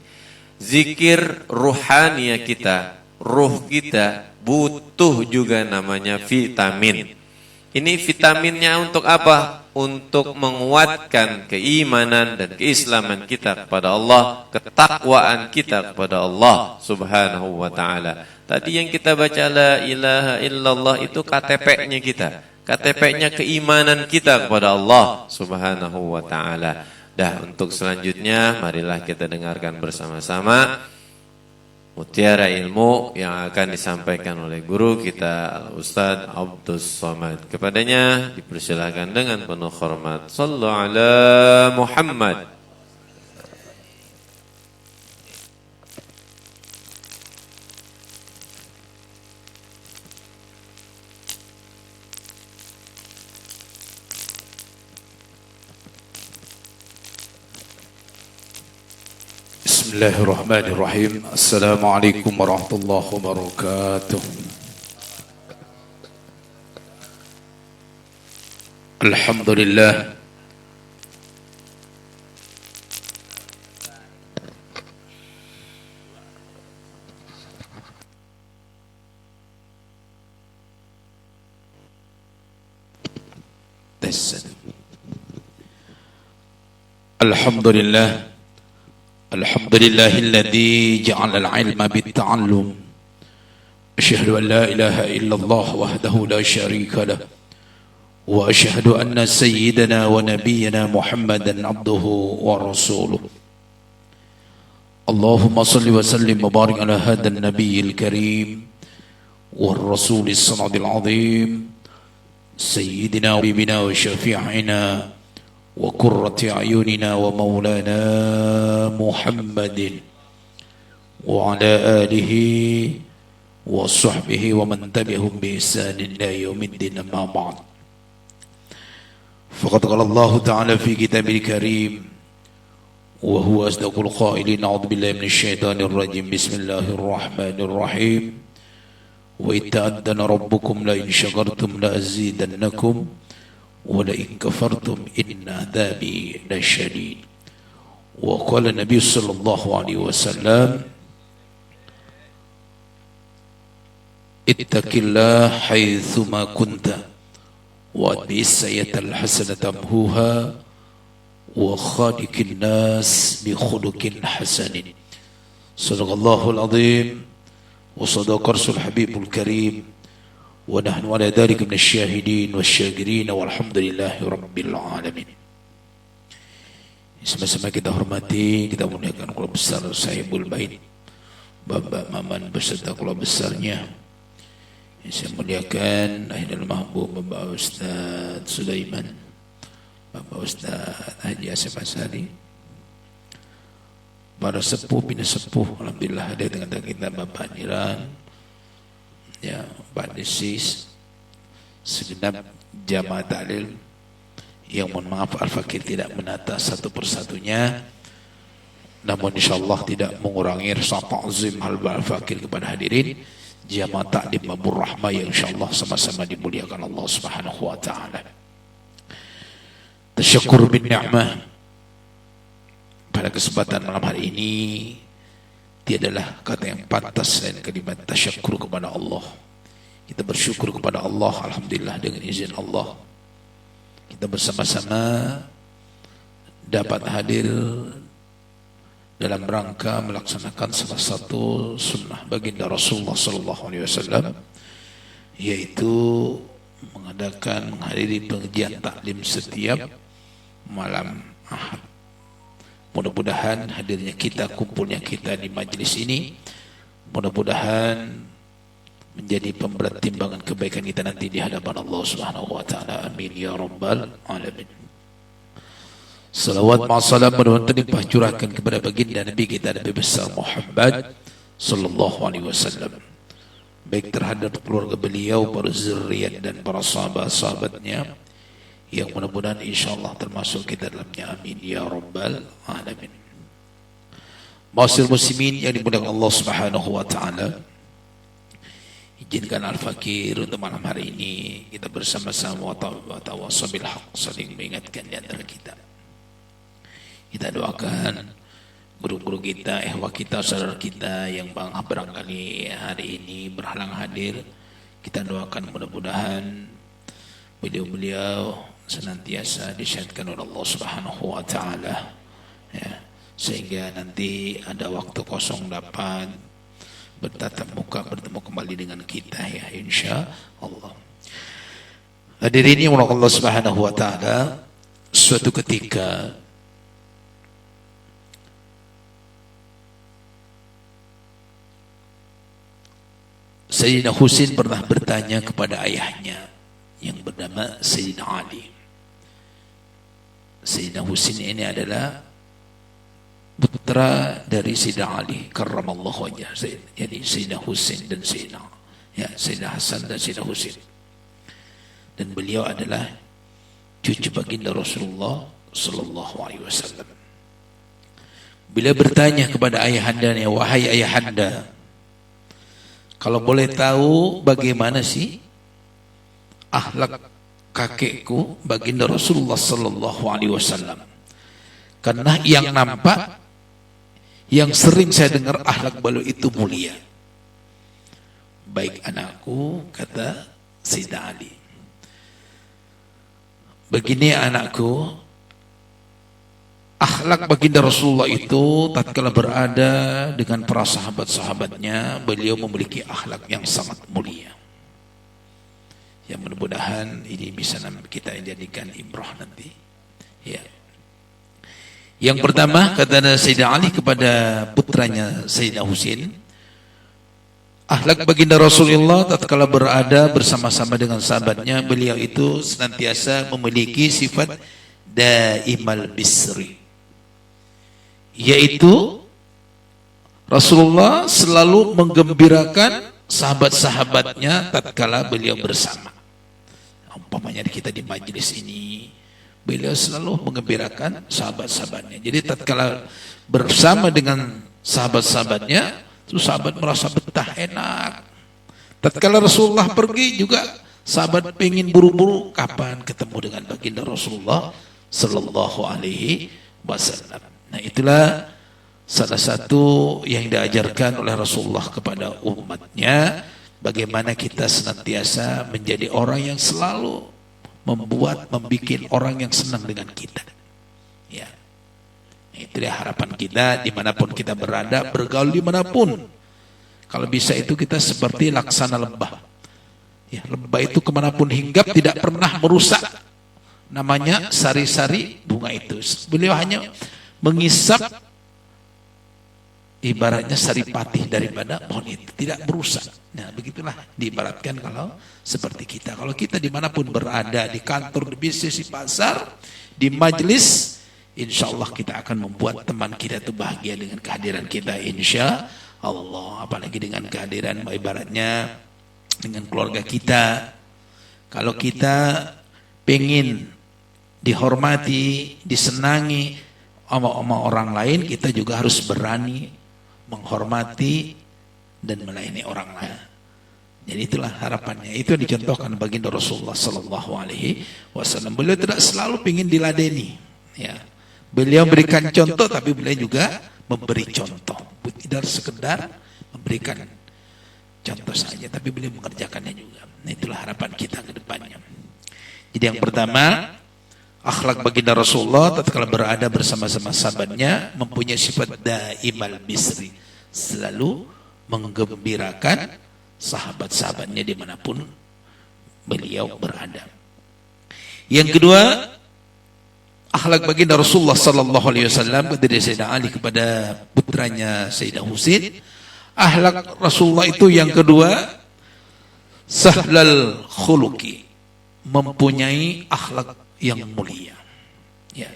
Zikir ruhania kita, ruh kita butuh juga namanya vitamin. Ini vitaminnya untuk apa? Untuk menguatkan keimanan dan keislaman kita kepada Allah, ketakwaan kita kepada Allah Subhanahu wa taala. Tadi yang kita baca la ilaha illallah itu KTP-nya kita. KTP-nya keimanan kita kepada Allah Subhanahu wa taala. Dah, untuk selanjutnya marilah kita dengarkan bersama-sama mutiara ilmu yang akan disampaikan oleh guru kita Al-Ustaz Abdus Somad. Kepadanya dipersilakan dengan penuh hormat. Sallu ala Muhammad. Bismillahirrahmanirrahim. Assalamualaikum warahmatullahi wabarakatuh. Alhamdulillah. Alhamdulillah. Alhamdulillahilladzi ja'ala al-'ilma bit-ta'allum. Asyhadu an la ilaha illallah wahdahu la syarika lah. Wa asyhadu anna sayyidana wa nabiyyana Muhammadan 'abduhu wa rasuluh. Allahumma salli wa sallim wa barik ala hadzal nabiyil karim war rasulis sanadil 'azim sayyidina wa habibina wa syafi'ina وقرة أعيننا ومولانا محمد وعلى آله وصحبه ومن تبعهم بإحسان إلى يوم الدين. أما بعد، فقد قال الله تعالى في كتابه الكريم وهو أصدق القائلين: أعوذ بالله من الشيطان الرجيم، بسم الله الرحمن الرحيم، وإذ تأذن ربكم لئن شكرتم لأزيدنكم ولئن كفرتم إن عذابي لشديد. وقال النبي صلى الله عليه وسلم: اتق الله حيثما كنت وأتبع السيئة الحسنة تمحوها وخالق الناس بخلق حسن. صدق الله العظيم وصدق رسول الحبيب الكريم ونحن على ذلك من الشاهدين والشاكرين والحمد لله رب العالمين. Sama-sama kita hormati, kita muliakan keluarga besar Sahibul Bait, Bapak Maman beserta keluarga besarnya. Yang saya muliakan Aidil Mahbub, Bapak Ustaz Sulaiman, Bapak Ustaz Haji Asif Asari, para sepuh bina sepuh, alhamdulillah ada dengan kita Bapak Niran, ya, Pak Desis, segenap jamaah ta'lim yang mohon maaf Al-Fakir tidak menata satu persatunya, namun insyaallah tidak mengurangi rasa ta'zim Al-Fakir kepada hadirin jamaah ta'lim Mabur Rahmah yang insyaallah sama-sama dimuliakan Allah Subhanahu wa taala. Tasyakkur bin ni'mah. Pada kesempatan malam hari ini tiadalah kata yang pantas selain kalimat tasyakkur kepada Allah. Kita bersyukur kepada Allah, alhamdulillah dengan izin Allah kita bersama-sama dapat hadir dalam rangka melaksanakan salah satu sunnah baginda Rasulullah sallallahu alaihi wasallam, yaitu menghadiri pengajian taklim setiap malam Ahad. Mudah-mudahan hadirnya kita, kumpulnya kita di majlis ini, mudah-mudahan menjadi pemberat timbangan kebaikan kita nanti di hadapan Allah Subhanahu wa taala. Amin ya rabbal alamin. Salawat ma'asalam mudah-mudahan dilimpah curahkan kepada baginda Nabi kita Nabi besar Muhammad sallallahu alaihi wasallam, baik terhadap keluarga beliau, para zuriat dan para sahabat-sahabatnya yang mudah-mudahan insyaallah termasuk kita dalamnya, amin ya rabbal alamin. Ma'asyiral muslimin yang dimuliakan Allah Subhanahu wa taala, izinkan Al-Fakir untuk malam hari ini kita bersama-sama watawassaw bil haq, saling mengingatkan di antara kita. Kita doakan guru-guru kita, ehwah kita, saudara kita yang barangkali hari ini berhalang hadir. Kita doakan mudah-mudahan beliau-beliau senantiasa disyahidkan oleh Allah Subhanahu wa taala, ya, sehingga nanti ada waktu kosong dapat bertatap muka bertemu kembali dengan kita, ya, insya Allah. Hadirin yang Allah Subhanahu wa taala, suatu ketika Sayyidina Husain pernah bertanya kepada ayahnya yang bernama Sayyidina Ali. Sayyidina Husain ini adalah putra dari Sayyidina Ali karramallahu wajhah. Jadi Sayyidina Husain dan Sayyidina Hasan dan Sayyidina Husain. Dan beliau adalah cucu baginda Rasulullah sallallahu alaihi wasallam. Beliau bertanya kepada ayahandanya, wahai ayahanda, kalau boleh tahu bagaimana sih akhlak kakekku baginda Rasulullah sallallahu alaihi wasallam? Karena yang nampak, yang sering saya dengar akhlak beliau itu mulia. Baik anakku, kata Sayyidina Ali, begini anakku, akhlak baginda Rasulullah itu tatkala berada dengan para sahabat-sahabatnya, beliau memiliki akhlak yang sangat mulia. Yang mudah-mudahan ini bisa kita jadikan ibrah nanti. Ya. Yang pertama kata Sayyidina Ali kepada putranya Sayyidina Husain, akhlak baginda Rasulullah tatkala berada bersama-sama dengan sahabatnya, beliau itu senantiasa memiliki sifat daimal bisri, yaitu Rasulullah selalu menggembirakan sahabat-sahabatnya tatkala beliau bersama. Umpamanya kita di majelis ini, beliau selalu menggembirakan sahabat-sahabatnya. Jadi tatkala bersama dengan sahabat-sahabatnya, itu sahabat merasa betah, enak. Tatkala Rasulullah pergi juga, sahabat pengen buru-buru kapan ketemu dengan baginda Rasulullah sallallahu alaihi wasallam. Nah, itulah salah satu yang diajarkan oleh Rasulullah kepada umatnya, bagaimana kita senantiasa menjadi orang yang selalu membuat orang yang senang dengan kita. Ya, itulah harapan kita dimanapun kita berada, bergaul dimanapun. Kalau bisa itu kita seperti laksana lebah. Ya, lebah itu kemanapun hinggap tidak pernah merusak namanya sari-sari bunga itu. Beliau hanya mengisap ibaratnya saripati daripada pohon itu, tidak merusak. Nah, begitulah diibaratkan kalau seperti kita. Kalau kita dimanapun berada, di kantor, di bisnis, di pasar, di majelis, insya Allah kita akan membuat teman kita itu bahagia dengan kehadiran kita, insya Allah. Apalagi dengan kehadiran ibaratnya dengan keluarga kita. Kalau kita pengen dihormati, disenangi sama orang lain, kita juga harus berani menghormati dan melayani orang lain. Jadi itulah harapannya. Itu yang dicontohkan baginda Rasulullah sallallahu alaihi wasallam. Beliau tidak selalu ingin diladeni, ya. Beliau memberikan contoh, tapi beliau juga memberi contoh. Tidak sekedar memberikan contoh saja, tapi beliau mengerjakannya juga. Nah, itulah harapan kita ke depannya. Jadi yang pertama, akhlak baginda Rasulullah tatkala berada bersama-sama sahabatnya mempunyai sifat daimal bisri, selalu menggembirakan sahabat-sahabatnya dimanapun beliau berada. Yang kedua, akhlak baginda Rasulullah sallallahu alaihi wasallam dari Sayyidina Ali kepada putranya Sayyidina Husain. Akhlak Rasulullah itu yang kedua, sahlal khuluqi, mempunyai akhlak yang mulia. Ya.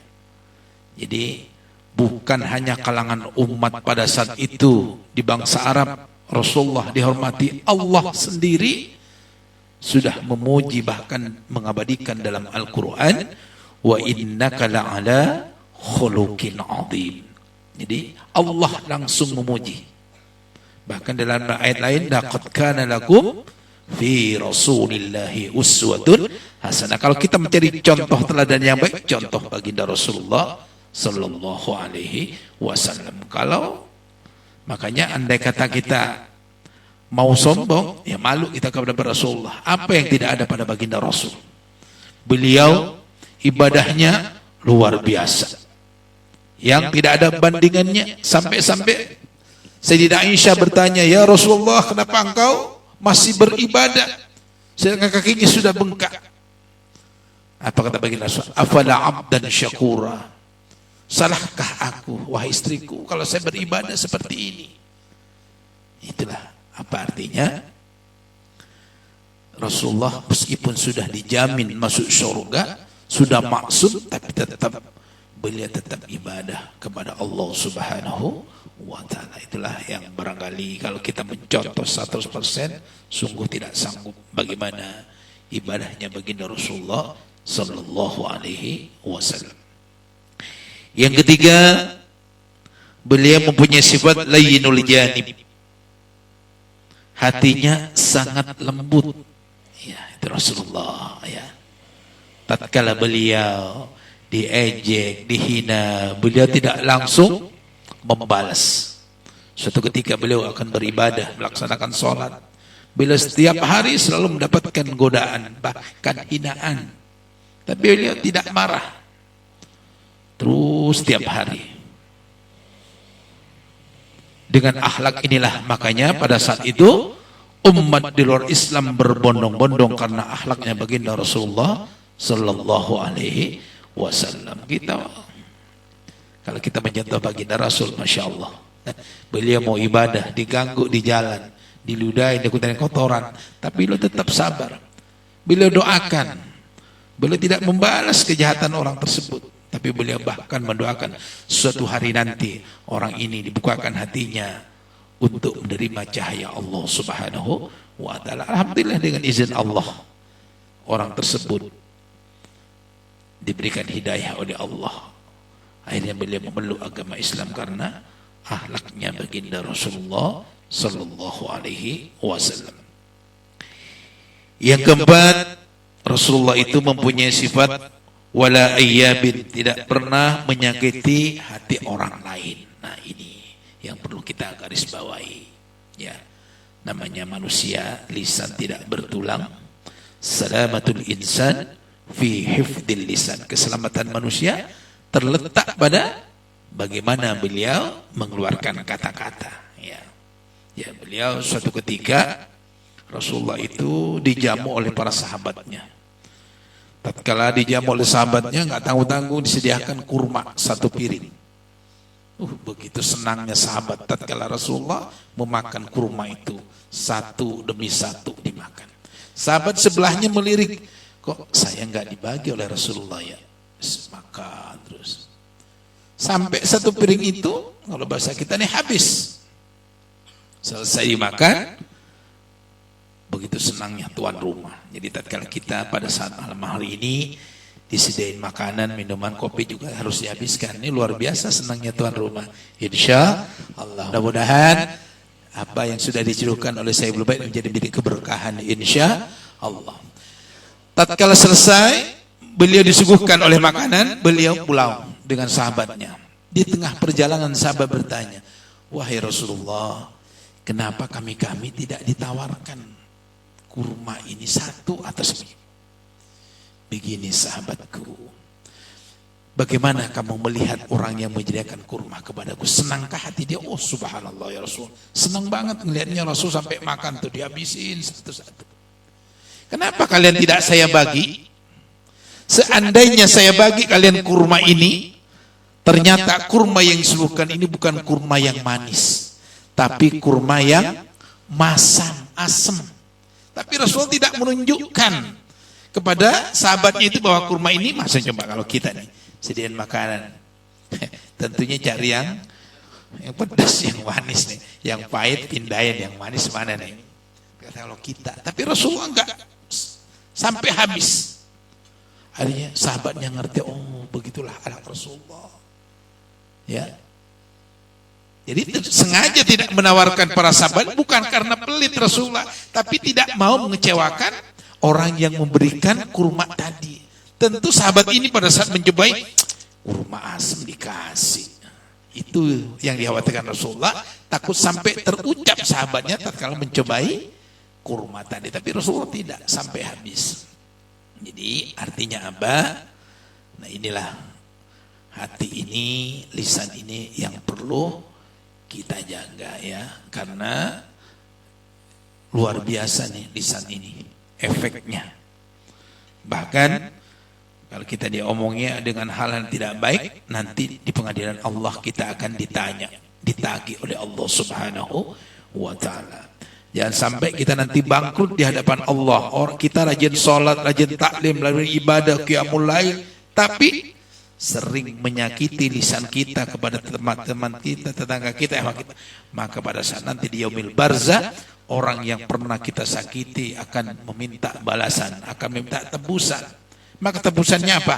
Jadi bukan hanya kalangan umat pada saat itu di bangsa Arab, Rasulullah dihormati, Allah sendiri sudah memuji bahkan mengabadikan dalam Al-Quran, wa innaka la'ala khuluqin azim. Jadi Allah langsung memuji. Bahkan dalam ayat lain, laqad kana lakum fi rasulillahi uswatun hasanah. Kalau kita mencari contoh teladan yang baik, contoh baginda Rasulullah sallallahu alaihi wasallam. Kalau makanya andai kata kita mau sombong, ya malu kita kepada Rasulullah. Apa yang tidak ada pada baginda Rasul? Beliau ibadahnya luar biasa, yang tidak ada bandingannya. Sampai-sampai Sayyidah Aisyah bertanya, ya Rasulullah, kenapa engkau masih beribadah sedangkan kakinya sudah bengkak? Apa kata baginda Rasul? Afala abdan syakura, salahkah aku wahai istriku kalau saya beribadah seperti ini? Itulah apa artinya Rasulullah meskipun sudah dijamin masuk surga, sudah maksud, tapi tetap beliau tetap ibadah kepada Allah Subhanahu wa ta'ala. Itulah yang barangkali kalau kita mencontoh 100% sungguh tidak sanggup bagaimana ibadahnya baginda Rasulullah sallallahu alaihi wasallam. Yang ketiga, beliau mempunyai sifat layyinul janib, hatinya sangat lembut. Ya, itu Rasulullah ya. Tatkala beliau diejek, dihina, beliau tidak langsung membalas. Suatu ketika beliau akan beribadah, melaksanakan sholat, beliau setiap hari selalu mendapatkan godaan, bahkan hinaan, tapi beliau tidak marah. Terus setiap hari dengan akhlak inilah, makanya pada saat itu umat di luar Islam berbondong-bondong karena akhlaknya baginda Rasulullah sallallahu alaihi wasallam. Kalau kita mencontoh baginda Rasul, masya Allah, beliau mau ibadah diganggu di jalan, diludahi, dikutin kotoran, tapi beliau tetap sabar. Beliau doakan, beliau tidak membalas kejahatan orang tersebut, tapi beliau bahkan mendoakan suatu hari nanti orang ini dibukakan hatinya untuk menerima cahaya Allah Subhanahu wa ta'ala. Alhamdulillah dengan izin Allah, orang tersebut diberikan hidayah oleh Allah. Akhirnya beliau memeluk agama Islam karena akhlaknya baginda Rasulullah sallallahu alaihi wasallam. Yang keempat, Rasulullah itu mempunyai sifat wala ayyabin, tidak pernah menyakiti hati orang lain. Nah, ini yang perlu kita garis bawahi. Ya, namanya manusia, lisan tidak bertulang. Salamatul insan fi hifdil lisan. Keselamatan manusia terletak pada bagaimana beliau mengeluarkan kata-kata. Ya, beliau suatu ketika Rasulullah itu dijamu oleh para sahabatnya. Tatkala dijamu oleh sahabatnya, nggak tanggung-tanggung disediakan kurma satu piring. Begitu senangnya sahabat tatkala Rasulullah memakan kurma itu satu demi satu dimakan. Sahabat sebelahnya melirik, kok saya nggak dibagi oleh Rasulullah ya? Makan terus sampai satu piring itu, kalau bahasa kita nih, habis. Selesai dimakan, begitu senangnya tuan rumah. Jadi tatkala kita pada saat malam hari ini disediain makanan, minuman, kopi juga harus dihabiskan. Ini luar biasa senangnya tuan rumah. Insya Allah, mudah-mudahan apa yang sudah dicerukan oleh saya belum baik menjadi milik keberkahan. Insya Allah. Tatkala selesai, beliau disuguhkan oleh makanan, beliau pulang dengan sahabatnya. Di tengah perjalanan sahabat bertanya, wahai Rasulullah, kenapa kami tidak ditawarkan kurma ini satu atas ini? Begini sahabatku, bagaimana kamu melihat orang yang menyediakan kurma kepadaku? Senangkah hati dia? Oh subhanallah ya Rasul, senang banget melihatnya Rasul sampai makan tuh dihabisin satu-satu. Kenapa kalian tidak saya bagi? Seandainya saya bagi kalian kurma ini, ternyata kurma yang disuguhkan ini bukan kurma yang manis, tapi kurma yang masam, asam. Tapi Rasul tidak menunjukkan kepada sahabatnya itu bahwa kurma ini, masa coba kalau kita nih sediain makanan, Tentunya cari yang pedas, yang manis nih, yang pahit pindahin, yang manis mana nih? Kalau kita, tapi Rasulullah enggak sampai habis. Akhirnya sahabatnya ngerti, oh begitulah anak Rasulullah. Ya. Jadi sengaja tidak menawarkan para sahabat bukan karena pelit Rasulullah, tapi tidak mau mengecewakan orang yang memberikan kurma tadi. Tentu sahabat ini pada saat mencobai kurma asam dikasih. Itu yang dikhawatirkan Rasulullah, takut sampai terucap sahabatnya tatkala mencobai kurma tadi, tapi Rasulullah tidak sampai habis. Jadi artinya apa? Nah inilah hati ini, lisan ini yang perlu kita jaga ya, karena luar biasa nih lisan ini efeknya. Bahkan kalau kita diomongnya dengan hal yang tidak baik, nanti di pengadilan Allah kita akan ditagih oleh Allah Subhanahu wa Ta'ala. Jangan sampai kita nanti bangkrut di hadapan Allah. Orang kita rajin sholat, rajin taklim, rajin ibadah, qiyamul lail, tapi sering menyakiti lisan kita kepada teman-teman kita, tetangga kita, maka pada saat nanti di yaumil barzah, orang yang pernah kita sakiti akan meminta balasan, akan meminta tebusan. Maka tebusannya apa?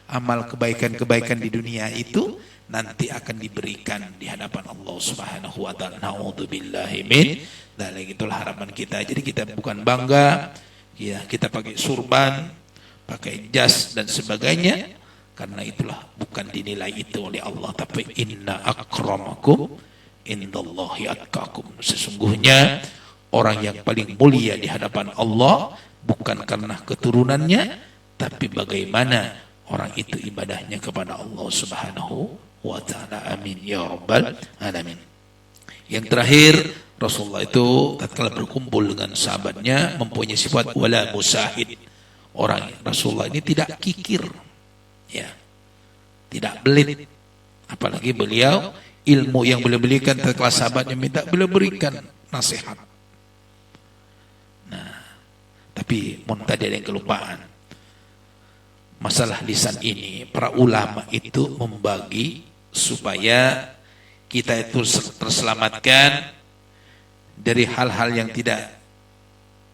Amal kebaikan-kebaikan di dunia itu nanti akan diberikan di hadapan Allah Subhanahu wa Ta'ala. Na'udzubillahi min dzalik. Itulah harapan kita. Jadi kita bukan bangga ya kita pakai surban, pakai jas dan sebagainya, karena itulah bukan dinilai itu oleh Allah, tapi inna akramakum indallahi atqakum. Sesungguhnya orang yang paling mulia di hadapan Allah bukan karena keturunannya, tapi bagaimana orang itu ibadahnya kepada Allah Subhanahu wa Ta'ala. Amin ya rabbal alamin. Yang terakhir, Rasulullah itu tatkala berkumpul dengan sahabatnya mempunyai sifat wala musahid. Orang Rasulullah ini tidak kikir, ya, tidak belit. Apalagi beliau ilmu yang beliau berikan tatkala sahabatnya minta, beliau berikan nasihat. Nah, tapi tadi ada yang kelupaan. Masalah lisan ini, para ulama itu membagi supaya kita itu terselamatkan dari hal-hal yang tidak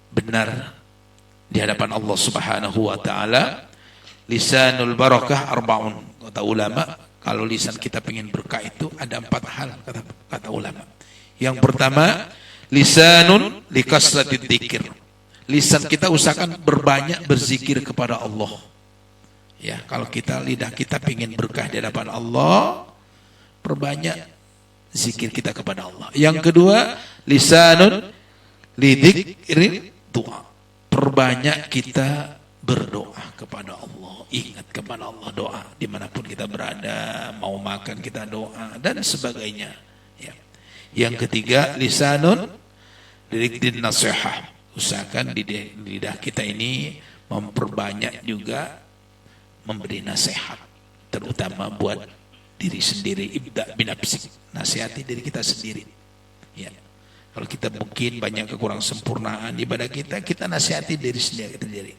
benar di hadapan Allah Subhanahu wa Ta'ala. Lisanul barakah arba'un, kata ulama. Kalau lisan kita pengen berkah itu ada 4 hal, kata ulama. Yang pertama, lisanun likasratid dzikir. Lisan kita usahakan berbanyak berzikir kepada Allah. Ya, kalau lidah kita pengen berkah di hadapan Allah, perbanyak zikir kita kepada Allah. Yang kedua, lisanun lidzikri doa. Perbanyak kita berdoa kepada Allah, ingat kepada Allah, doa dimanapun kita berada, mau makan kita doa dan sebagainya. Ya. Yang ketiga, lisanun lidzikrin nasihah. Usahakan di lidah kita ini memperbanyak juga memberi nasihat, terutama buat diri sendiri. Ibda binafsik, nasihati diri kita sendiri. Ya. Kalau kita mungkin banyak kekurang sempurnaan ibadah kita nasihati diri sendiri.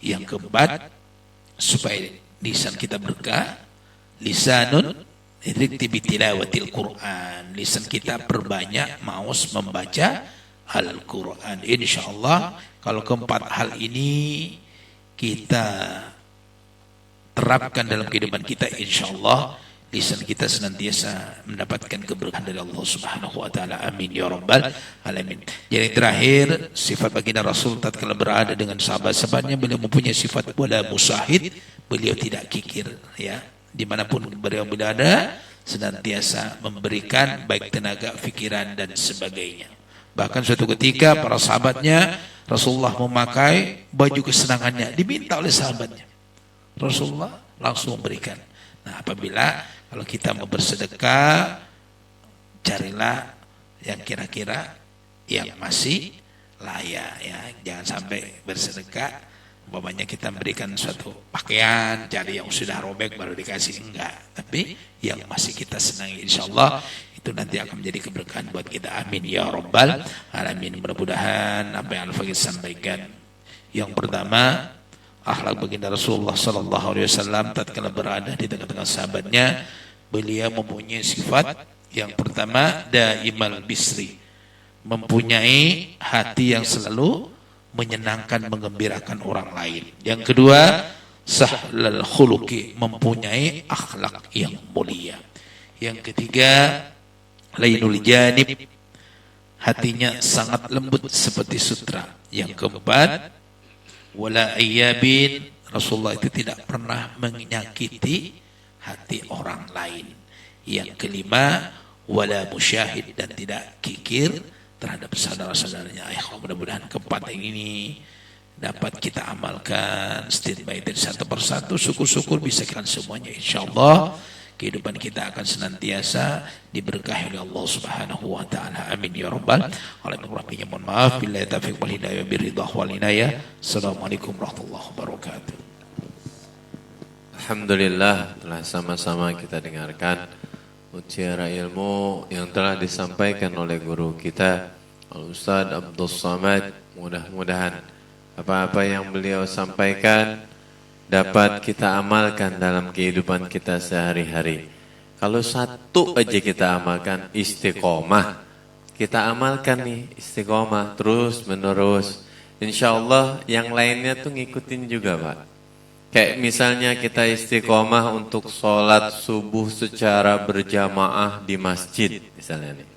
Yang keempat, supaya lisan kita berkah, lisanun idrikti tilawatil Quran. Lisan kita perbanyak maus membaca Al-Quran. Insyaallah kalau keempat hal ini kita terapkan dalam kehidupan kita, insyaallah lisan kita senantiasa mendapatkan keberkahan dari Allah Subhanahu wa Ta'ala. Amin ya rabbal alamin. Jadi terakhir, sifat baginda Rasul tatkala berada dengan sahabat-sahabatnya, beliau mempunyai sifat wala musahid. Beliau tidak kikir, ya, dimanapun beliau berada senantiasa memberikan baik tenaga, pikiran dan sebagainya. Bahkan suatu ketika para sahabatnya, Rasulullah memakai baju kesenangannya, diminta oleh sahabatnya, Rasulullah langsung memberikan. Nah, apabila kalau kita mau bersedekah, carilah yang kira-kira yang masih layak, ya. Jangan sampai bersedekah umpamanya kita memberikan suatu pakaian, cari yang sudah robek baru dikasih, enggak. Tapi yang masih kita senangi, insyaallah itu nanti akan menjadi keberkahan buat kita. Amin ya rabbal alamin. Mudah-mudahan apa yang Al-Faqih sampaikan, yang pertama, akhlak baginda Rasulullah sallallahu alaihi wasallam tatkala berada di tengah-tengah sahabatnya, beliau mempunyai sifat yang pertama daimal bisri, mempunyai hati yang selalu menyenangkan, menggembirakan orang lain. Yang kedua, sahlal khuluqi, mempunyai akhlak yang mulia. Yang ketiga, lainul janib, hatinya sangat lembut seperti sutra. Yang keempat, wala ayyabin, Rasulullah itu tidak pernah menyakiti hati orang lain. Yang kelima, wala musyahid, dan tidak kikir terhadap saudara-saudaranya. Mudah-mudahan keempat ini dapat kita amalkan step by step, satu persatu. Syukur-syukur bisa kan semuanya, insyaallah kehidupan kita akan senantiasa diberkahi oleh Allah Subhanahu wa taala. Amin ya rabbal alamin. Mohon maaf bila taufiq wal hidayah biridhah wal inayah. Assalamualaikum warahmatullahi wabarakatuh. Alhamdulillah, telah sama-sama kita dengarkan mutiara ilmu yang telah disampaikan oleh guru kita Al-Ustaz Abdul Samad. Mudah-mudahan apa-apa yang beliau sampaikan dapat kita amalkan dalam kehidupan kita sehari-hari. Kalau satu aja kita amalkan, istiqomah. Kita amalkan nih istiqomah terus menerus. Insya Allah yang lainnya tuh ngikutin juga, Pak. Kayak misalnya kita istiqomah untuk sholat subuh secara berjamaah di masjid misalnya nih.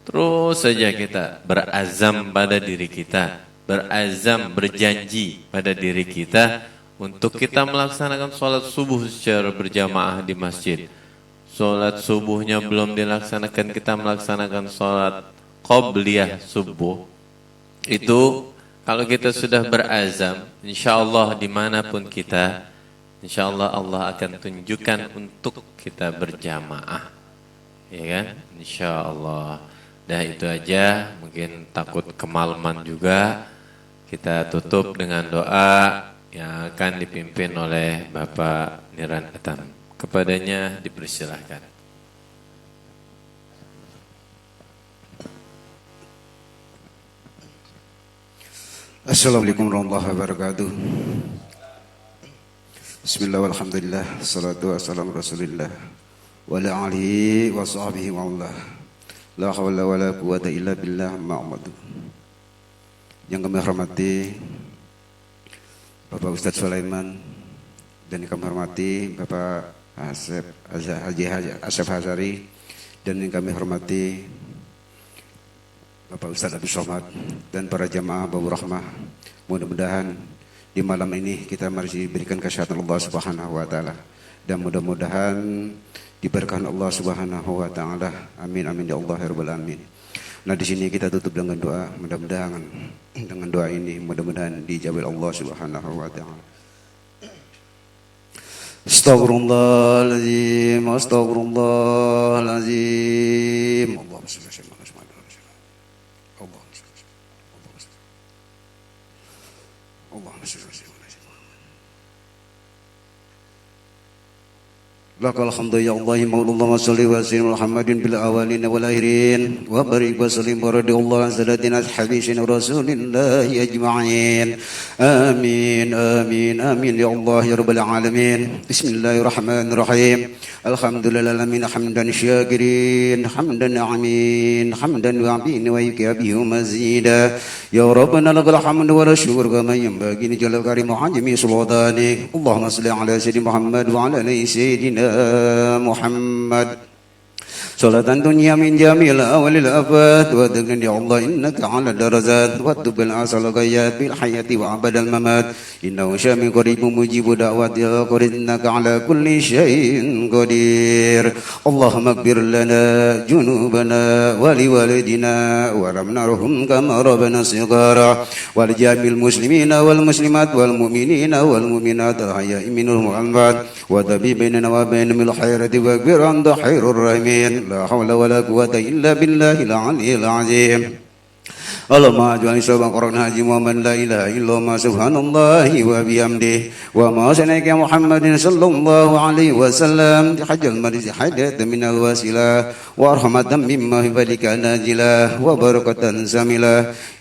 Terus saja kita berazam pada diri kita, berazam, berjanji pada diri kita untuk kita melaksanakan sholat subuh secara berjamaah di masjid. Sholat subuhnya belum dilaksanakan, kita melaksanakan sholat qobliyah subuh. Itu kalau kita sudah berazam, insya Allah dimanapun kita, insya Allah Allah akan tunjukkan untuk kita berjamaah. Ya kan? Insya Allah. Dah itu aja, mungkin takut kemalaman juga. Kita tutup dengan doa yang akan dipimpin oleh Bapak Niran Atam. Kepadanya dipersilahkan. Assalamualaikum warahmatullahi wabarakatuh. Bismillah walhamdulillah, salatu wassalamu rasulillah wa ala alihi wa sahbihi wa Allah. La hawla wa la quwata illa billah ma'amadu. Yang kami hormati Bapak Ustadz Sulaiman, dan yang kami hormati Bapak Asep Hazari, dan yang kami hormati Bapak Ustadz Abdul Somad, dan para jamaah Babu Rahmah. Mudah-mudahan di malam ini kita masih diberikan kesehatan Allah Subhanahu wa taala, dan mudah-mudahan diberkahi Allah Subhanahu wa taala. Amin amin ya Allah ya rabbal alamin. Nah, di sini kita tutup dengan doa. Mudah-mudahan dengan doa ini mudah-mudahan dijawab Allah Subhanahu wa taala. Astaghfirullahaladzim, astaghfirullahaladzim. Allahumma shalli ala sayyidina Muhammad. Allahumma shalli ala sayyidina Muhammad. Lakal hamdu ya Allah, maulullah salli wa sallim Muhammadin bil awalin wal akhirin wa barik wa sallim wa radiyallahu an salatina habibina rasulillahi ajma'in. Amin amin amin ya Allah ya rabbal alamin. Bismillahirrahmanirrahim. Alhamdulillah alamin hamdan syakirin hamdan amin hamdan wa'bin wa yukabihu mazida. Ya rabbana lakal hamdu wa syukur kama yanbaghi li jalal karim hajmi sultani. Allahumma salli ala sayyidina Muhammad wa ala ali sayyidina Muhammad. Salatan dunya min jamil awalil afat wa dhikrin ya Allah innaka ala darajat wa tubil asal gayat bil hayati wa abadal mamat innahu syami qaribun mujibu da'wati innaka ala kulli syai'in qadir. Allahumma ighfir lana junubana wa liwalidina wa ramnarhum kama rabbana shighara wal jamil muslimina wal muslimat wal mu'minina wal mu'minat al hayya minhum wal amwat wa tabi bainana wa bainahum al khairati wa ighfir anta khairur rahimin. La hawla wa la quwwata illa billahil aliyyil azim. اللهم اجعلني سببا قرنا حاجي محمد لا اله الا الله سبحان الله وبحمده وما سنك محمد صلى الله عليه وسلم حج المريض حاجة من الوسيلة ورحمة مما في ذلك ناجلة وبركة زميلة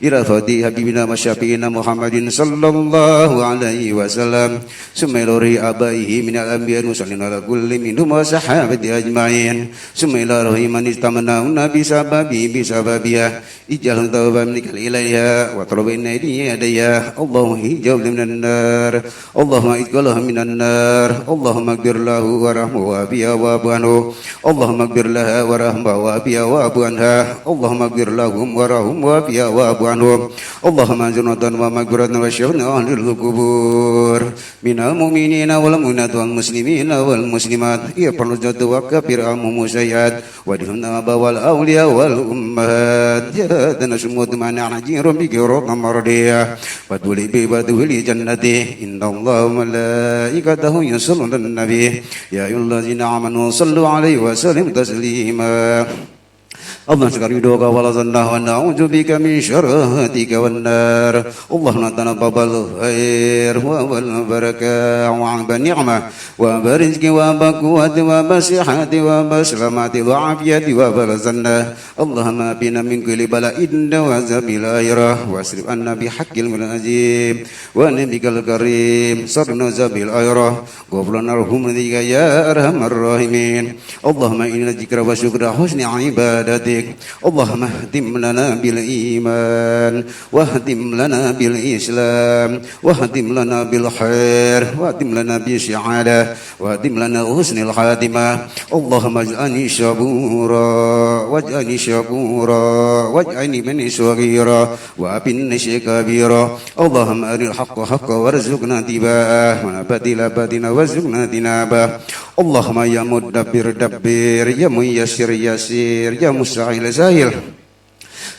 إلى فدي حبيبنا وشفينا محمد صلى الله عليه وسلم ثم إلى آبائه من الأنبياء المرسلين على كل منهم وصحابة أجمعين ثم إلى روح من استمنعون بسببها اجعل توبة منك إليها وطلب إن يديها اللهم هجاب من النار اللهم إدخلها من النار اللهم اغفر له ورحمه وابيا وابوانه اللهم اغفر لها ورحمه وابيا وابوانها اللهم اغفر لهم ورحمه وابيا وابوانهم اللهم انزلنا ومغفرة وشفنا أهل القبور من المؤمنين والمؤمنات والمسلمين والمسلمات يا فرجت وكبر عنهم سيئات ودهنا والأولياء والأمهات جهادنا سموت معنا عجير بكرة مرضية وادولي بودولي جنته إن الله وملائكته يصلون على النبي يا أيها الذين آمنوا صلوا عليه وسلموا تسليما اللهم شكر يدوك ولا ظنه ونعوذ بك من شراتك والنار اللهم تنقبل الخير والبركة وعب النعمة وبرزق وبقوة وبصحة وبسلامة وعافية وبرزنة اللهم بنا من كل بلاء وعذاب الآخرة واصرف عنا بحق المنازيم ونبيك الكريم صرنا عذاب الآخرة غفرنا رحمتك يا أرحم الراحمين اللهم إنا ذكر وشكر حسن عبادتك اللهم اهدم لنا بالإيمان واهدم لنا بالإسلام واهدم لنا بالخير واهدم لنا بالسعادة واهدم لنا حسن الخاتمة اللهم اجعلني شكورا واجعلني شكورا واجعلني من صغيرا وابني كبيرا اللهم أرنا الحق حقا وارزقنا اتباعه والباطل باطلا وارزقنا اجتنابه اللهم يا مدبر دبر يا ميسر يسير يا مستعين سهل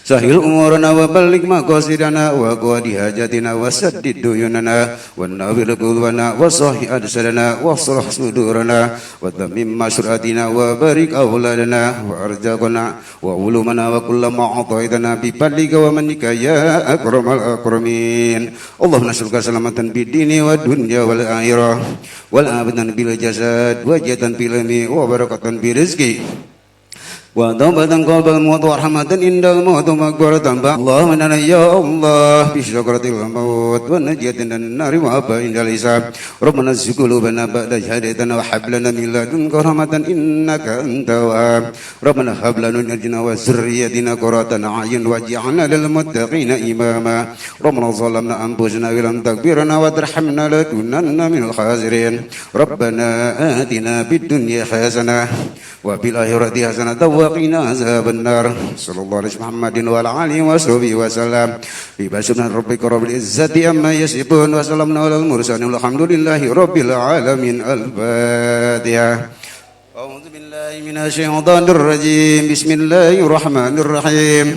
سهل أمورنا وبلغ مقاصدنا وقضي حاجاتنا وسدد ديوننا ونور قلوبنا وصحح أجسادنا واصلح صدورنا وتمم مشروعاتنا وبارك أولادنا وأرزاقنا وعلومنا وكل ما أعطيتنا بفضلك ومنك يا أكرم الأكرمين اللهم نسألك سلامة بالدين والدنيا والآخرة والعافية بالجسد وجدا بالعلم وبركة برزق وتوبة قبل الموت ورحمة عند الموت ومغفرة اللهم إنا يا الله بشكرة الموت ونجاة من النار وعفا عند الحساب ربنا زد قلوبنا بعد إذ هديتنا وهب لنا من لدنك رحمة إنك أنت الوهاب ربنا هب لنا من أزواجنا وذريتنا قرة أعين واجعلنا للمتقين إماما ربنا ظلمنا أنفسنا وإن لم تغفر لنا وترحمنا لنكونن من الخاسرين ربنا آتنا في الدنيا حسنة وفي الآخرة حسنة وقنا عذاب النار صلى الله عليه محمد وعلى آله وصحبه وسلم بسبحان ربك رب العزة عما يصفون وسلام على المرسلين والحمد لله رب العالمين الفاتحة أعوذ بالله من الشيطان الرجيم بسم الله الرحمن الرحيم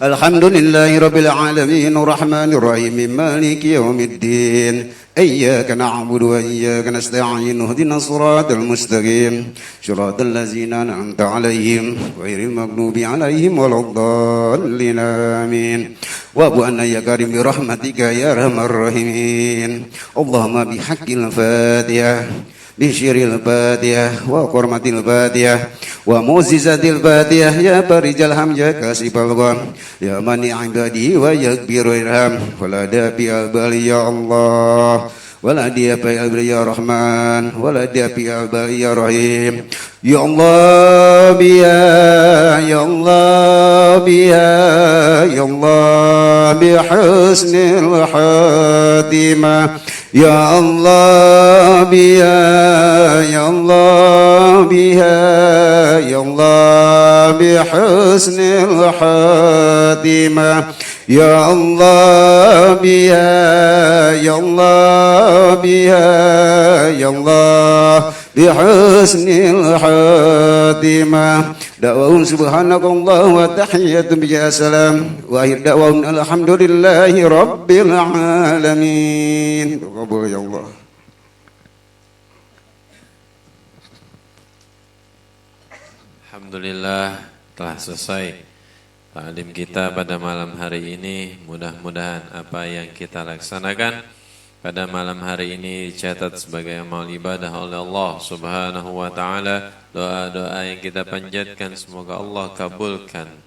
الحمد لله رب العالمين الرحمن الرحيم مالك يوم الدين إياك نعبد وإياك نستعين اهدنا الصراط المستقيم صراط الذين أنعمت عليهم غير المغضوب عليهم ولا الضالين آمين وابو أن يا كريم برحمتك يا أرحم الراحمين اللهم بحق الفاتحة بشر الفاتحة وقرمة الفاتحة وموززة الفاتحة يا فرج الهم يا كاشف الغم يا منع عباده ويكبر الهم ولا دافع البالي يا الله ولا دافع البالي يا رحمن ولا دافع البالي يا رحيم يا الله بيا يا الله بيا يا الله بحسن الخاتمة يا الله بيا يا الله بها يا الله بحسن الخاتمة يا الله بها يا الله بها يا الله بحسن الخاتمة دعواهم سبحانك الله وتحية بيا سلام وآخر دعواهم الحمد لله رب العالمين قبول يا الله. Alhamdulillah telah selesai ta'lim kita pada malam hari ini. Mudah-mudahan apa yang kita laksanakan pada malam hari ini dicatat sebagai amal ibadah oleh Allah Subhanahu wa taala. Doa-doa yang kita panjatkan semoga Allah kabulkan.